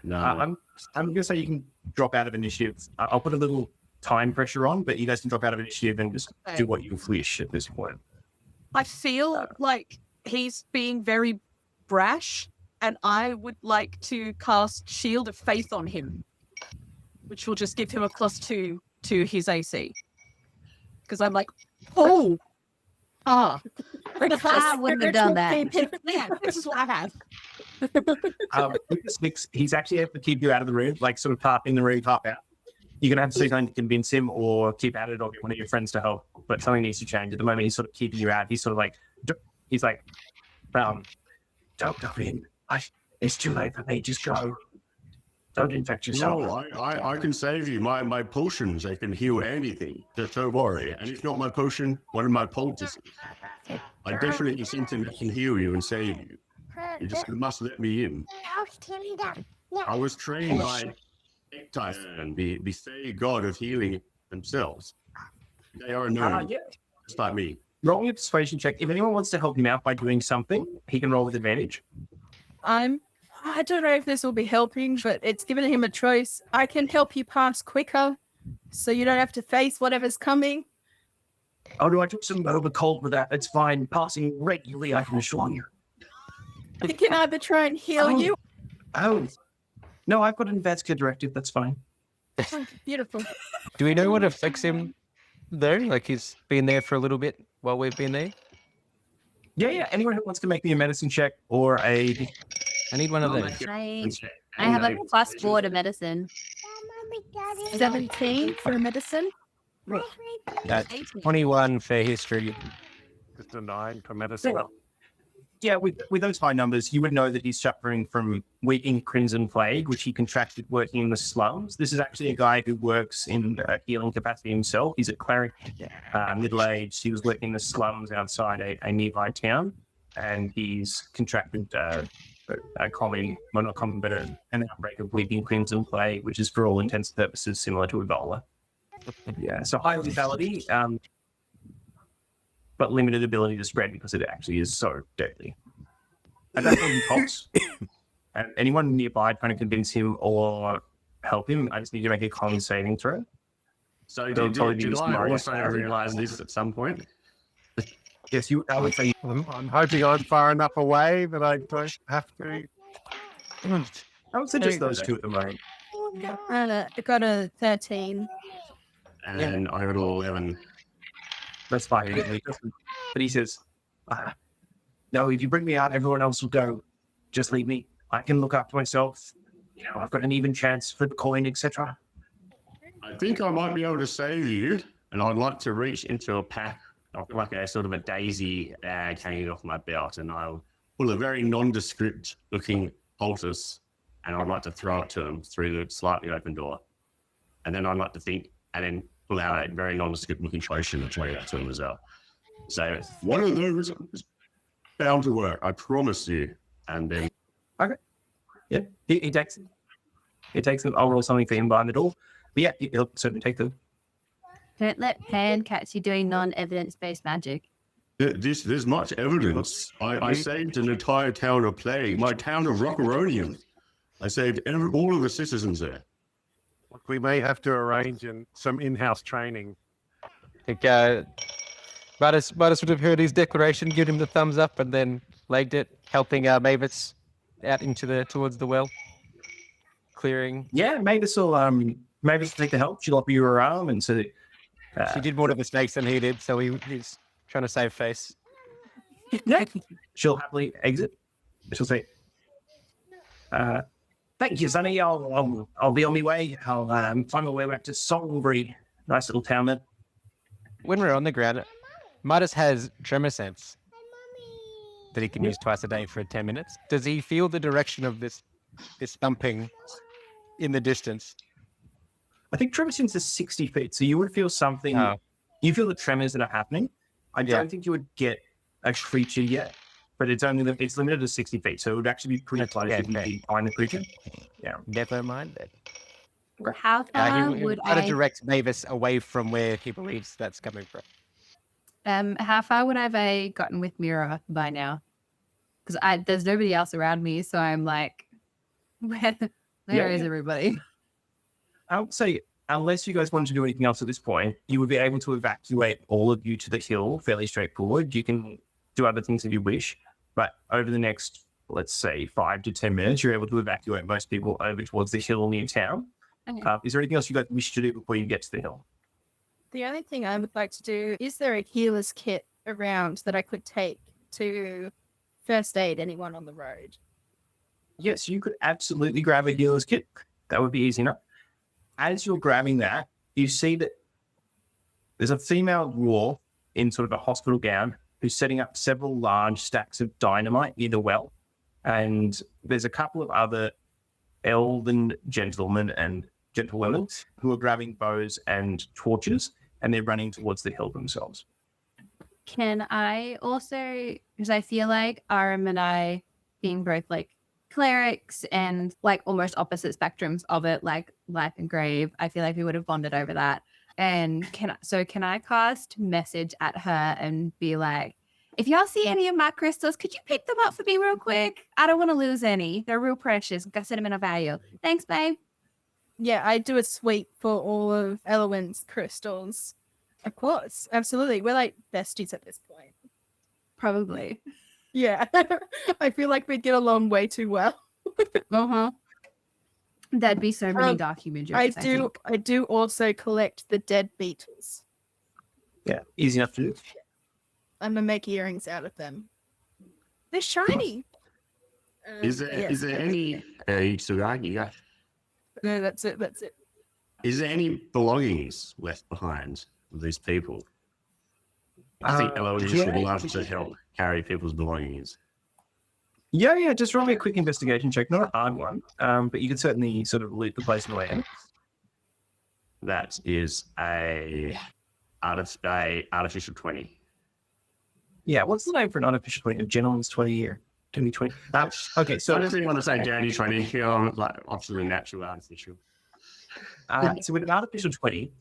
No. I'm going to say you can drop out of initiative. I'll put a little time pressure on, but you guys can drop out of initiative and just do what you wish at this point. I feel like he's being very brash, and I would like to cast Shield of Faith on him, which will just give him a +2 to his AC. Because I'm like, I wouldn't have done that. Yeah, this is what I have. With the sticks, he's actually able to keep you out of the room, like sort of part in the room, part out. You're going to have to say something to convince him or keep at it or get one of your friends to help. But something needs to change. At the moment, he's sort of keeping you out. He's sort of like, don't go in. It's too late for me. Just go. Don't infect yourself. No, I can save you. My potions, they can heal anything. Just don't worry. And if not my potion, one of my poultices. I definitely something that can heal you and save you. You just must let me in. I was trained by Titan, the Fey god of healing themselves. They are known, just like me. Roll me a persuasion check. If anyone wants to help him out by doing something, he can roll with advantage. I don't know if this will be helping, but it's given him a choice. I can help you pass quicker, so you don't have to face whatever's coming. Oh, do I took some over cold with that? It's fine. Passing regularly, I can assure you. He can either try and heal you, Oh, no, I've got an Advanced directive. That's fine. Oh, beautiful. Do we know what affects him though? Like he's been there for a little bit while we've been there. Yeah. Anyone who wants to make me a medicine check or a... I need one of those. I have a +4 to medicine. 17 for medicine. That's 21 for history. Just a 9 for medicine. Yeah, with those high numbers, you would know that he's suffering from weeping crimson plague, which he contracted working in the slums. This is actually a guy who works in healing capacity himself. He's a cleric, middle-aged. He was working in the slums outside a nearby town, and he's contracted a common, well, not common, but an outbreak of weeping crimson plague, which is for all intents and purposes similar to Ebola. Yeah, so high lethality, but limited ability to spread because it actually is so deadly. I don't think he talks. And anyone nearby trying to convince him or help him, I just need to make a con saving throw. So They'll probably did do I smart. also realize this at some point? Yes, I would say I'm hoping I'm far enough away that I don't have to. just those two at the moment. I got a 13. And I got 11. That's fine. But he says, no, if you bring me out, everyone else will go. Just leave me. I can look after myself. You know, I've got an even chance, flip a coin, etc. I think I might be able to save you, and I'd like to reach into a pack of like a sort of a daisy hanging off my belt, and I'll pull a very nondescript looking poultice, and I'd like to throw it to him through the slightly open door. And then I'd like to think, and then pull out a very nondescript looking potion and throw that to him as well. So one of those is bound to work, I promise you. And then Yeah, he takes it. He takes them. I'll roll something for him behind the door. But yeah, he'll certainly take them. Don't let Pan catch you doing non-evidence-based magic. there's much evidence. I saved an entire town of plague, my town of Rockeronium. I saved all of the citizens there. Look, we may have to arrange some in-house training. I think Midas would have heard his declaration, given him the thumbs up, and then legged it, helping Mavis out towards the well, clearing. Yeah, Mavis will take the help. She'll offer you her arm, and so She did more to the snakes than he did, so he's trying to save face. yeah, she'll happily exit. She'll say, "Thank you, Sonny. I'll be on my way. I'll find my way back to Songbury. Nice little town there." When we're on the ground, Midas has tremor sense that he can use twice a day for 10 minutes. Does he feel the direction of this thumping in the distance? I think tremor sense is 60 feet, so you would feel something. Oh. You feel the tremors that are happening. I don't think you would get a creature yet, but it's limited to 60 feet, so it would actually be pretty close if you did find the creature. Yeah. Never mind that. How far He would try to I? direct Mavis away from where he believes that's coming from. How far would I have gotten with Mira by now? Because there's nobody else around me, so I'm like, where is everybody? I would say, unless you guys wanted to do anything else at this point, you would be able to evacuate all of you to the hill fairly straightforward. You can do other things if you wish, but over the next, let's say, 5 to 10 minutes, you're able to evacuate most people over towards the hill near town. Okay. Is there anything else you guys wish to do before you get to the hill? The only thing I would like to do, is there a healer's kit around that I could take to first aid anyone on the road? Yes, you could absolutely grab a healer's kit. That would be easy enough. As you're grabbing that, you see that there's a female dwarf in sort of a hospital gown who's setting up several large stacks of dynamite near the well. And there's a couple of other elven gentlemen and gentlewomen who are grabbing bows and torches, and they're running towards the hill themselves. Can I also, because I feel like Aram and I, being both like clerics and like almost opposite spectrums of it, like life and grave, I feel like we would have bonded over that. And can I cast message at her and be like, if y'all see any of my crystals, could you pick them up for me real quick? I don't want to lose any. They're real precious. Got sentimental value. Thanks, babe. Yeah, I do a sweep for all of Elowin's crystals. Of course, absolutely. We're like besties at this point. Probably. Yeah, I feel like we'd get along way too well. Uh-huh. That'd be so many dark images. I do also collect the dead beetles. Yeah, easy enough to do. I'm gonna make earrings out of them. They're shiny. Is there any? You still arguing? Yeah. No, that's it. That's it. Is there any belongings left behind of these people? I think Eloise would love to help carry people's belongings. Yeah. Just roll me a quick investigation check. Not a hard one, but you can certainly sort of loot the place in the land. That is a artificial 20. Yeah, what's the name for an artificial 20? A gentleman's 20 year. 2020. Okay, so I just didn't want to say dirty 20. Like obviously natural artificial. So with an artificial 20,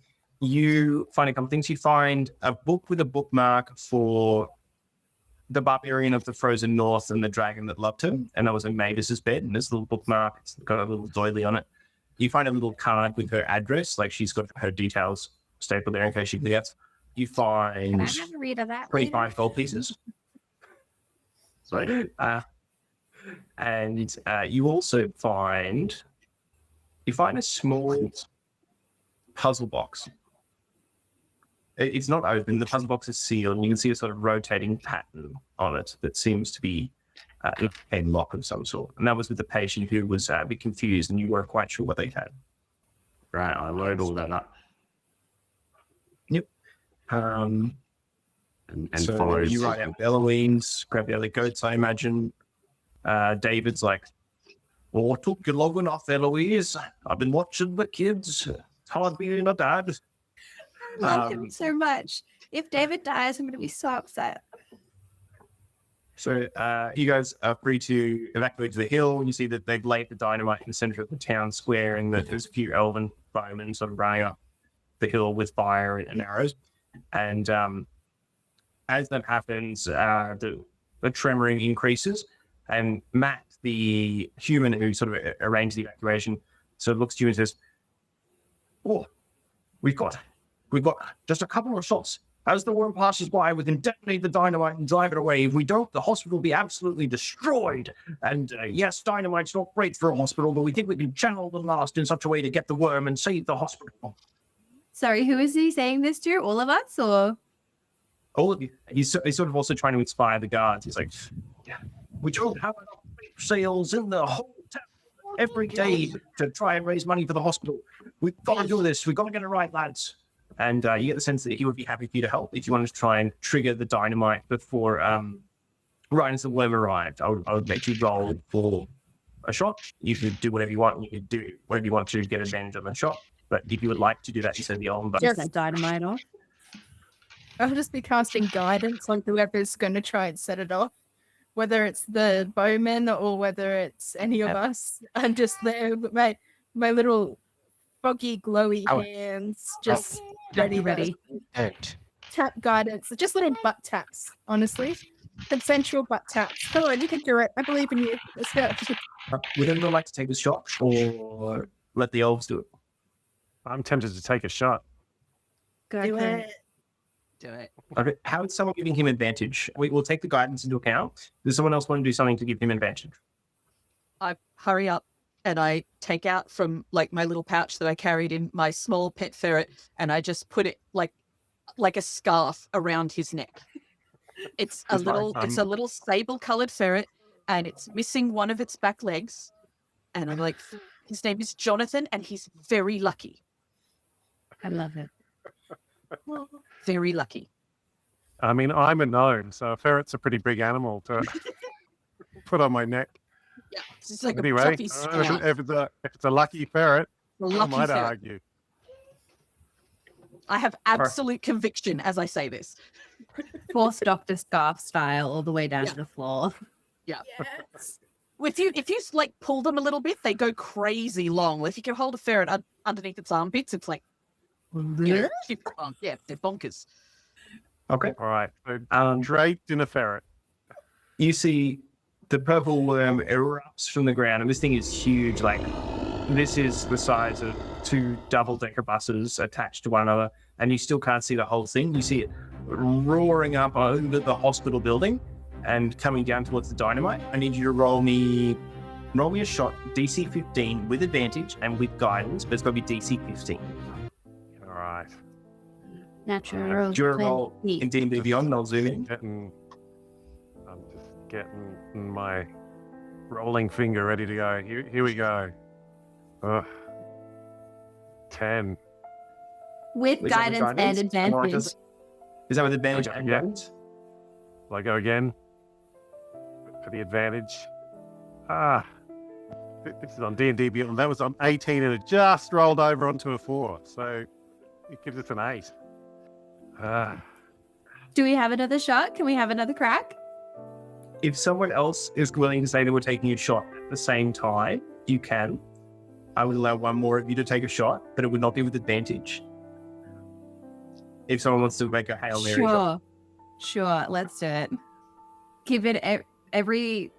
you find a couple things. You find a book with a bookmark for the barbarian of the frozen north and the dragon that loved him, and that was in Mavis's bed. And this little bookmark, it's got a little doily on it. You find a little card with her address, like she's got her details stapled there in case she forgets. You find I have a read of that. 25 gold pieces. Sorry. And you also find a small puzzle box. It's not open. The puzzle box is sealed, and you can see a sort of rotating pattern on it that seems to be a lock of some sort. And that was with the patient who was a bit confused, and you weren't quite sure what they had. Right, I load all that up. Yep. And so follows. you write out Bellowines, grab the other goats, I imagine. David's like, "Oh, I took you long enough, Eloise. I've been watching the kids. It's hard being a dad." Love him so much. If David dies, I'm going to be so upset. So you guys are free to evacuate to the hill. You see that they've laid the dynamite in the center of the town square, and that there's a few elven bowmen sort of running up the hill with fire and arrows. And as that happens, the tremoring increases, and Matt, the human who sort of arranged the evacuation, sort of looks to you and says, "Oh, we've got just a couple of shots. As the worm passes by, we can detonate the dynamite and drive it away. If we don't, the hospital will be absolutely destroyed. And yes, dynamite's not great for a hospital, but we think we can channel the last in such a way to get the worm and save the hospital." Sorry, who is he saying this to? All of us, or? All of you. He's sort of also trying to inspire the guards. He's like, "Yeah, we don't have enough sales in the whole town every day to try and raise money for the hospital. We've got to do this. We've got to get it right, lads." And you get the sense that he would be happy for you to help if you wanted to try and trigger the dynamite before right as the worm arrived. I would make you roll for a shot. You could do whatever you want. You could do whatever you want to get advantage of the shot. But if you would like to do that, you said the on button. Just that dynamite off. I'll just be casting guidance on whoever's going to try and set it off, whether it's the bowman or whether it's any of us. I'm just there with my little foggy, glowy hands, just ready. Tap guidance, just little butt taps, honestly. Consensual butt taps. Come on, you can do it. I believe in you. Let's go. Would anyone like to take the shot or let the elves do it? I'm tempted to take a shot. Go Do for it. Do it. Okay, how is someone giving him advantage? We will take the guidance into account. Does someone else want to do something to give him advantage? I hurry up and I take out from like my little pouch that I carried in my small pet ferret, and I just put it like a scarf around his neck. It's a little sable-colored ferret, and it's missing one of its back legs. And I'm like, his name is Jonathan, and he's very lucky. I love it. Very lucky. I mean, I'm a gnome, so a ferret's a pretty big animal to put on my neck. Yeah, it's just like Anyway, a fluffy scarf. if it's a lucky ferret, A I lucky might ferret. argue. I have absolute conviction as I say this. Fourth Doctor scarf style all the way down to the floor. Yeah. Yes. If you like pull them a little bit, they go crazy long. If you can hold a ferret underneath its armpits, it's like yeah, they're bonkers. Okay. All right, so draped in a ferret. You see the purple worm erupts from the ground, and this thing is huge. Like, this is the size of 2 double-decker buses attached to one another, and you still can't see the whole thing. You see it roaring up over the hospital building and coming down towards the dynamite. I need you to roll me Roll me a shot, DC 15 with advantage and with guidance, but it's got to be DC 15. All right. Natural. Do you roll 20. in D&D Beyond? I'll zoom in. I'm just getting my rolling finger ready to go. Here we go. 10. With Is that guidance and Is that with advantage and Yeah. guidance? Will I go again? For the advantage. This is on D&D Beyond. That was on 18 and it just rolled over onto a 4. So it gives us an 8. Do we have another shot? Can we have another crack? If someone else is willing to say that we're taking a shot at the same time, you can. I would allow one more of you to take a shot, but it would not be with advantage. If someone wants to make a Hail Mary shot. Sure. Let's do it. Give it every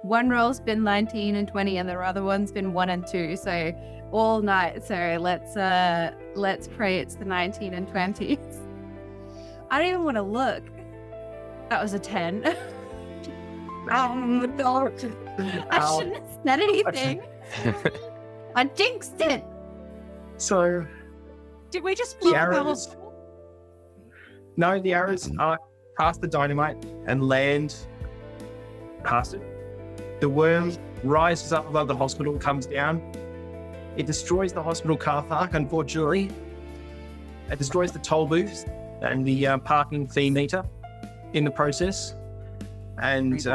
one roll's been 19 and 20, and the other one's been 1 and 2. So all night. So let's pray it's the 19 and 20s. I don't even want to look. That was a 10. Oh, no. I shouldn't have said anything. I jinxed it. So Did we just blow the up our arrows. hospital? No, the arrows are past the dynamite and land past it. The worm rises up above the hospital, comes down. It destroys the hospital car park, unfortunately. It destroys the toll booths and the parking fee meter in the process. And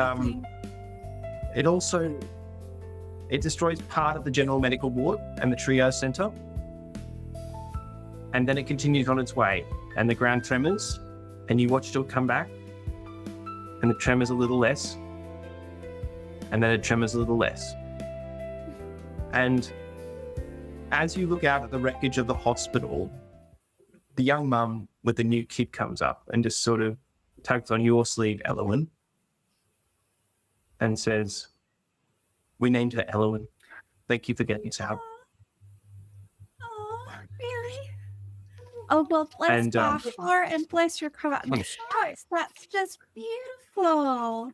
it destroys part of the general medical ward and the triage center. And then it continues on its way. And the ground tremors, and you watch it come back, and it tremors a little less, and then it tremors a little less. And as you look out at the wreckage of the hospital, the young mum with the new kid comes up and just sort of tugs on your sleeve, Elowen, and says, "We named her Elowen. Thank you for getting us out." Oh, really? Oh, well, bless And, my heart and bless your heart. That's just beautiful.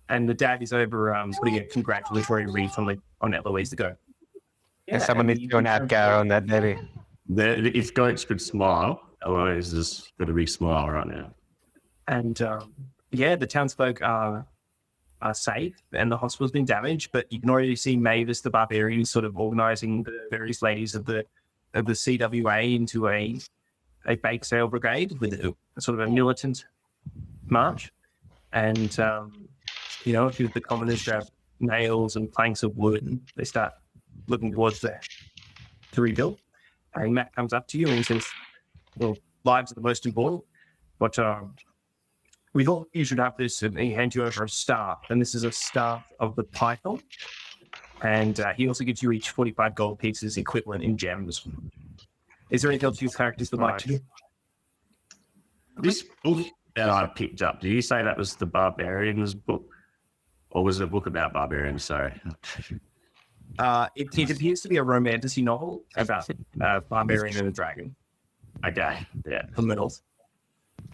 And the dad is over putting a congratulatory wreath on Eloise to go. And someone needs to do an outgo on that, maybe. If goats could smile, Eloise has got a big smile right now. And the townsfolk are safe, and the hospital's been damaged, but you can already see Mavis the barbarian sort of organising the various ladies of the CWA into a bake sale brigade with a sort of a militant march. And a few of the commoners grab nails and planks of wood, and they start looking towards there to rebuild. And Matt comes up to you and he says, "Well, lives are the most important, but we thought you should have this," and he hands you over a staff, and this is a staff of the Python. And he also gives you each 45 gold pieces equivalent in gems. Is there anything else you characters would like to do? This book that I picked up, did you say that was the Barbarians book? Or was it a book about barbarians? Sorry. It appears to be a romantasy novel about a barbarian and a dragon. Okay. Yeah. The middles.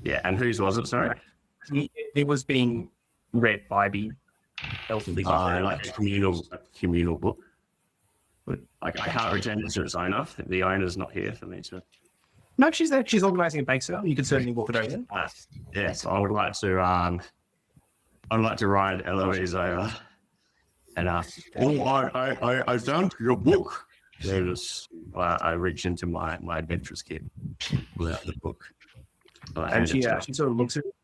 Yeah. And whose was it? Sorry. It was being read by the elderly barbarian. Like a communal book. But I can't return it to its owner. The owner's not here for me to. No, she's there. She's organising a bake sale. You can certainly walk it over. Yes, I would like to. I'd like to ride Eloise over and ask. I found your book. I reach into my adventurous kit without the book. And she sort of looks at it,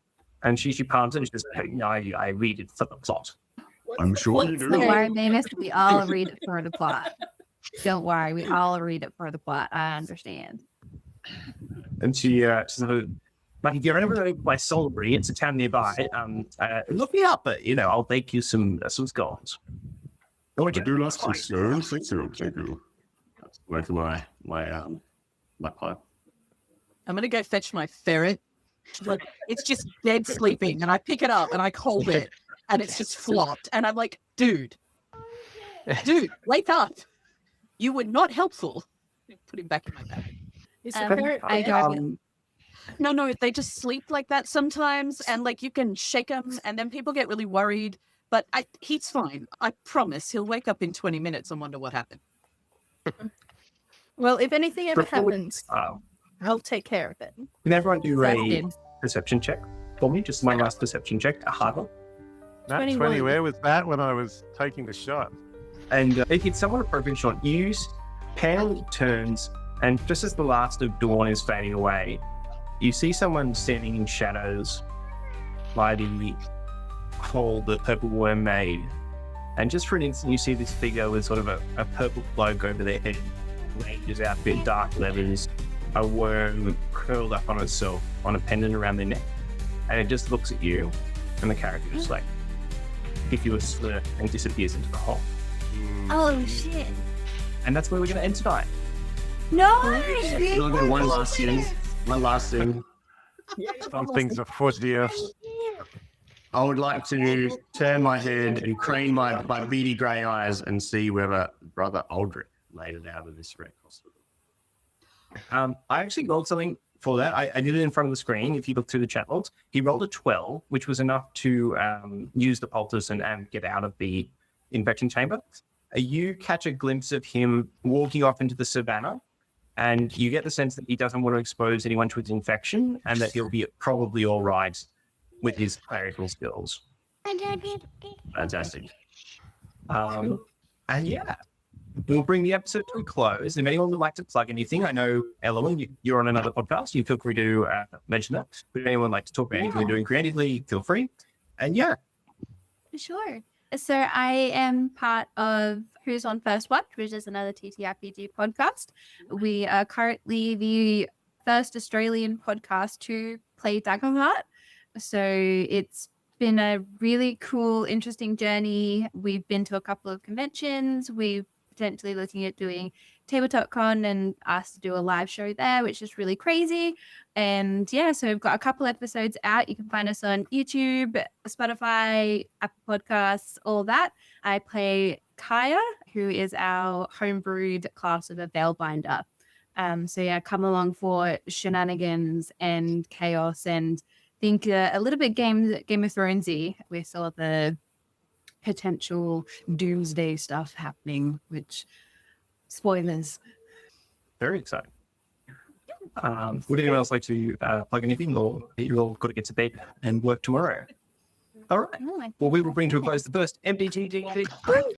and she palms it and she says, "Hey, I read it for the plot." I'm sure you Don't do. worry, Mavis. We all read it for the plot. Don't worry, we all read it for the plot. I understand. And she says, "Like, if you're ever by Salisbury, it's a town nearby. Look me up, but I'll bake you some scones." I do like some scones. Thank you. That's going to my pipe. I'm going to go fetch my ferret. Like, it's just dead sleeping, and I pick it up and I hold it, and it's just flopped. And I'm like, dude, wake up. You were not helpful. Put him back in my bag. Is the ferret I don't. No, they just sleep like that sometimes, and like you can shake them, and then people get really worried But he's fine. I promise he'll wake up in 20 minutes and wonder what happened. Well, if anything ever Before we- happens, Um, I'll take care of it. can everyone do a Did. perception check for me? Just one last perception check, a hard one. Nat 20, 21. where was that when I was taking the shot? And if it's somewhat appropriate shot, you panel turns, and just as the last of dawn is fading away, you see someone standing in shadows by the hole the purple worm made. And just for an instant, you see this figure with sort of a purple cloak over their head, ranger's outfit, dark leathers, a worm curled up on itself on a pendant around their neck. And it just looks at you, and the character just like, if you a slur, and disappears into the hole. Oh shit! And that's where we're going to end tonight. No! I'll go one last thing. One last thing. Something's afoot here. I would like to turn my head and crane my beady grey eyes and see whether Brother Aldrich made it out of this wreck hospital. I actually rolled something for that. I did it in front of the screen. If you look through the chat logs, he rolled a 12, which was enough to use the poultice and get out of the infection chamber. You catch a glimpse of him walking off into the savannah, and you get the sense that he doesn't want to expose anyone to his infection and that he'll be probably all right with his clerical skills. Fantastic. And yeah, we'll bring the episode to a close. If anyone would like to plug anything, I know, Elowen, you're on another podcast. You feel free to mention that. But if anyone would like to talk about anything you're doing creatively, feel free. And yeah, Sure. So I am part of Who's on First Watch, which is another TTRPG podcast. We are currently the first Australian podcast to play Daggerheart. So it's been a really cool, interesting journey. We've been to a couple of conventions. We're potentially looking at doing Tabletop Con and asked to do a live show there, which is really crazy. And yeah, so we've got a couple episodes out. You can find us on YouTube, Spotify, Apple Podcasts, all that. I play Kaya, who is our homebrewed class of a Veilbinder. So yeah, come along for shenanigans and chaos and think a little bit Game of Thronesy with all of the potential doomsday stuff happening, which spoilers. very exciting. Would anyone else like to plug anything, or you're all got to get to bed and work tomorrow? All right. Oh my Well, we will bring to a close the first MDT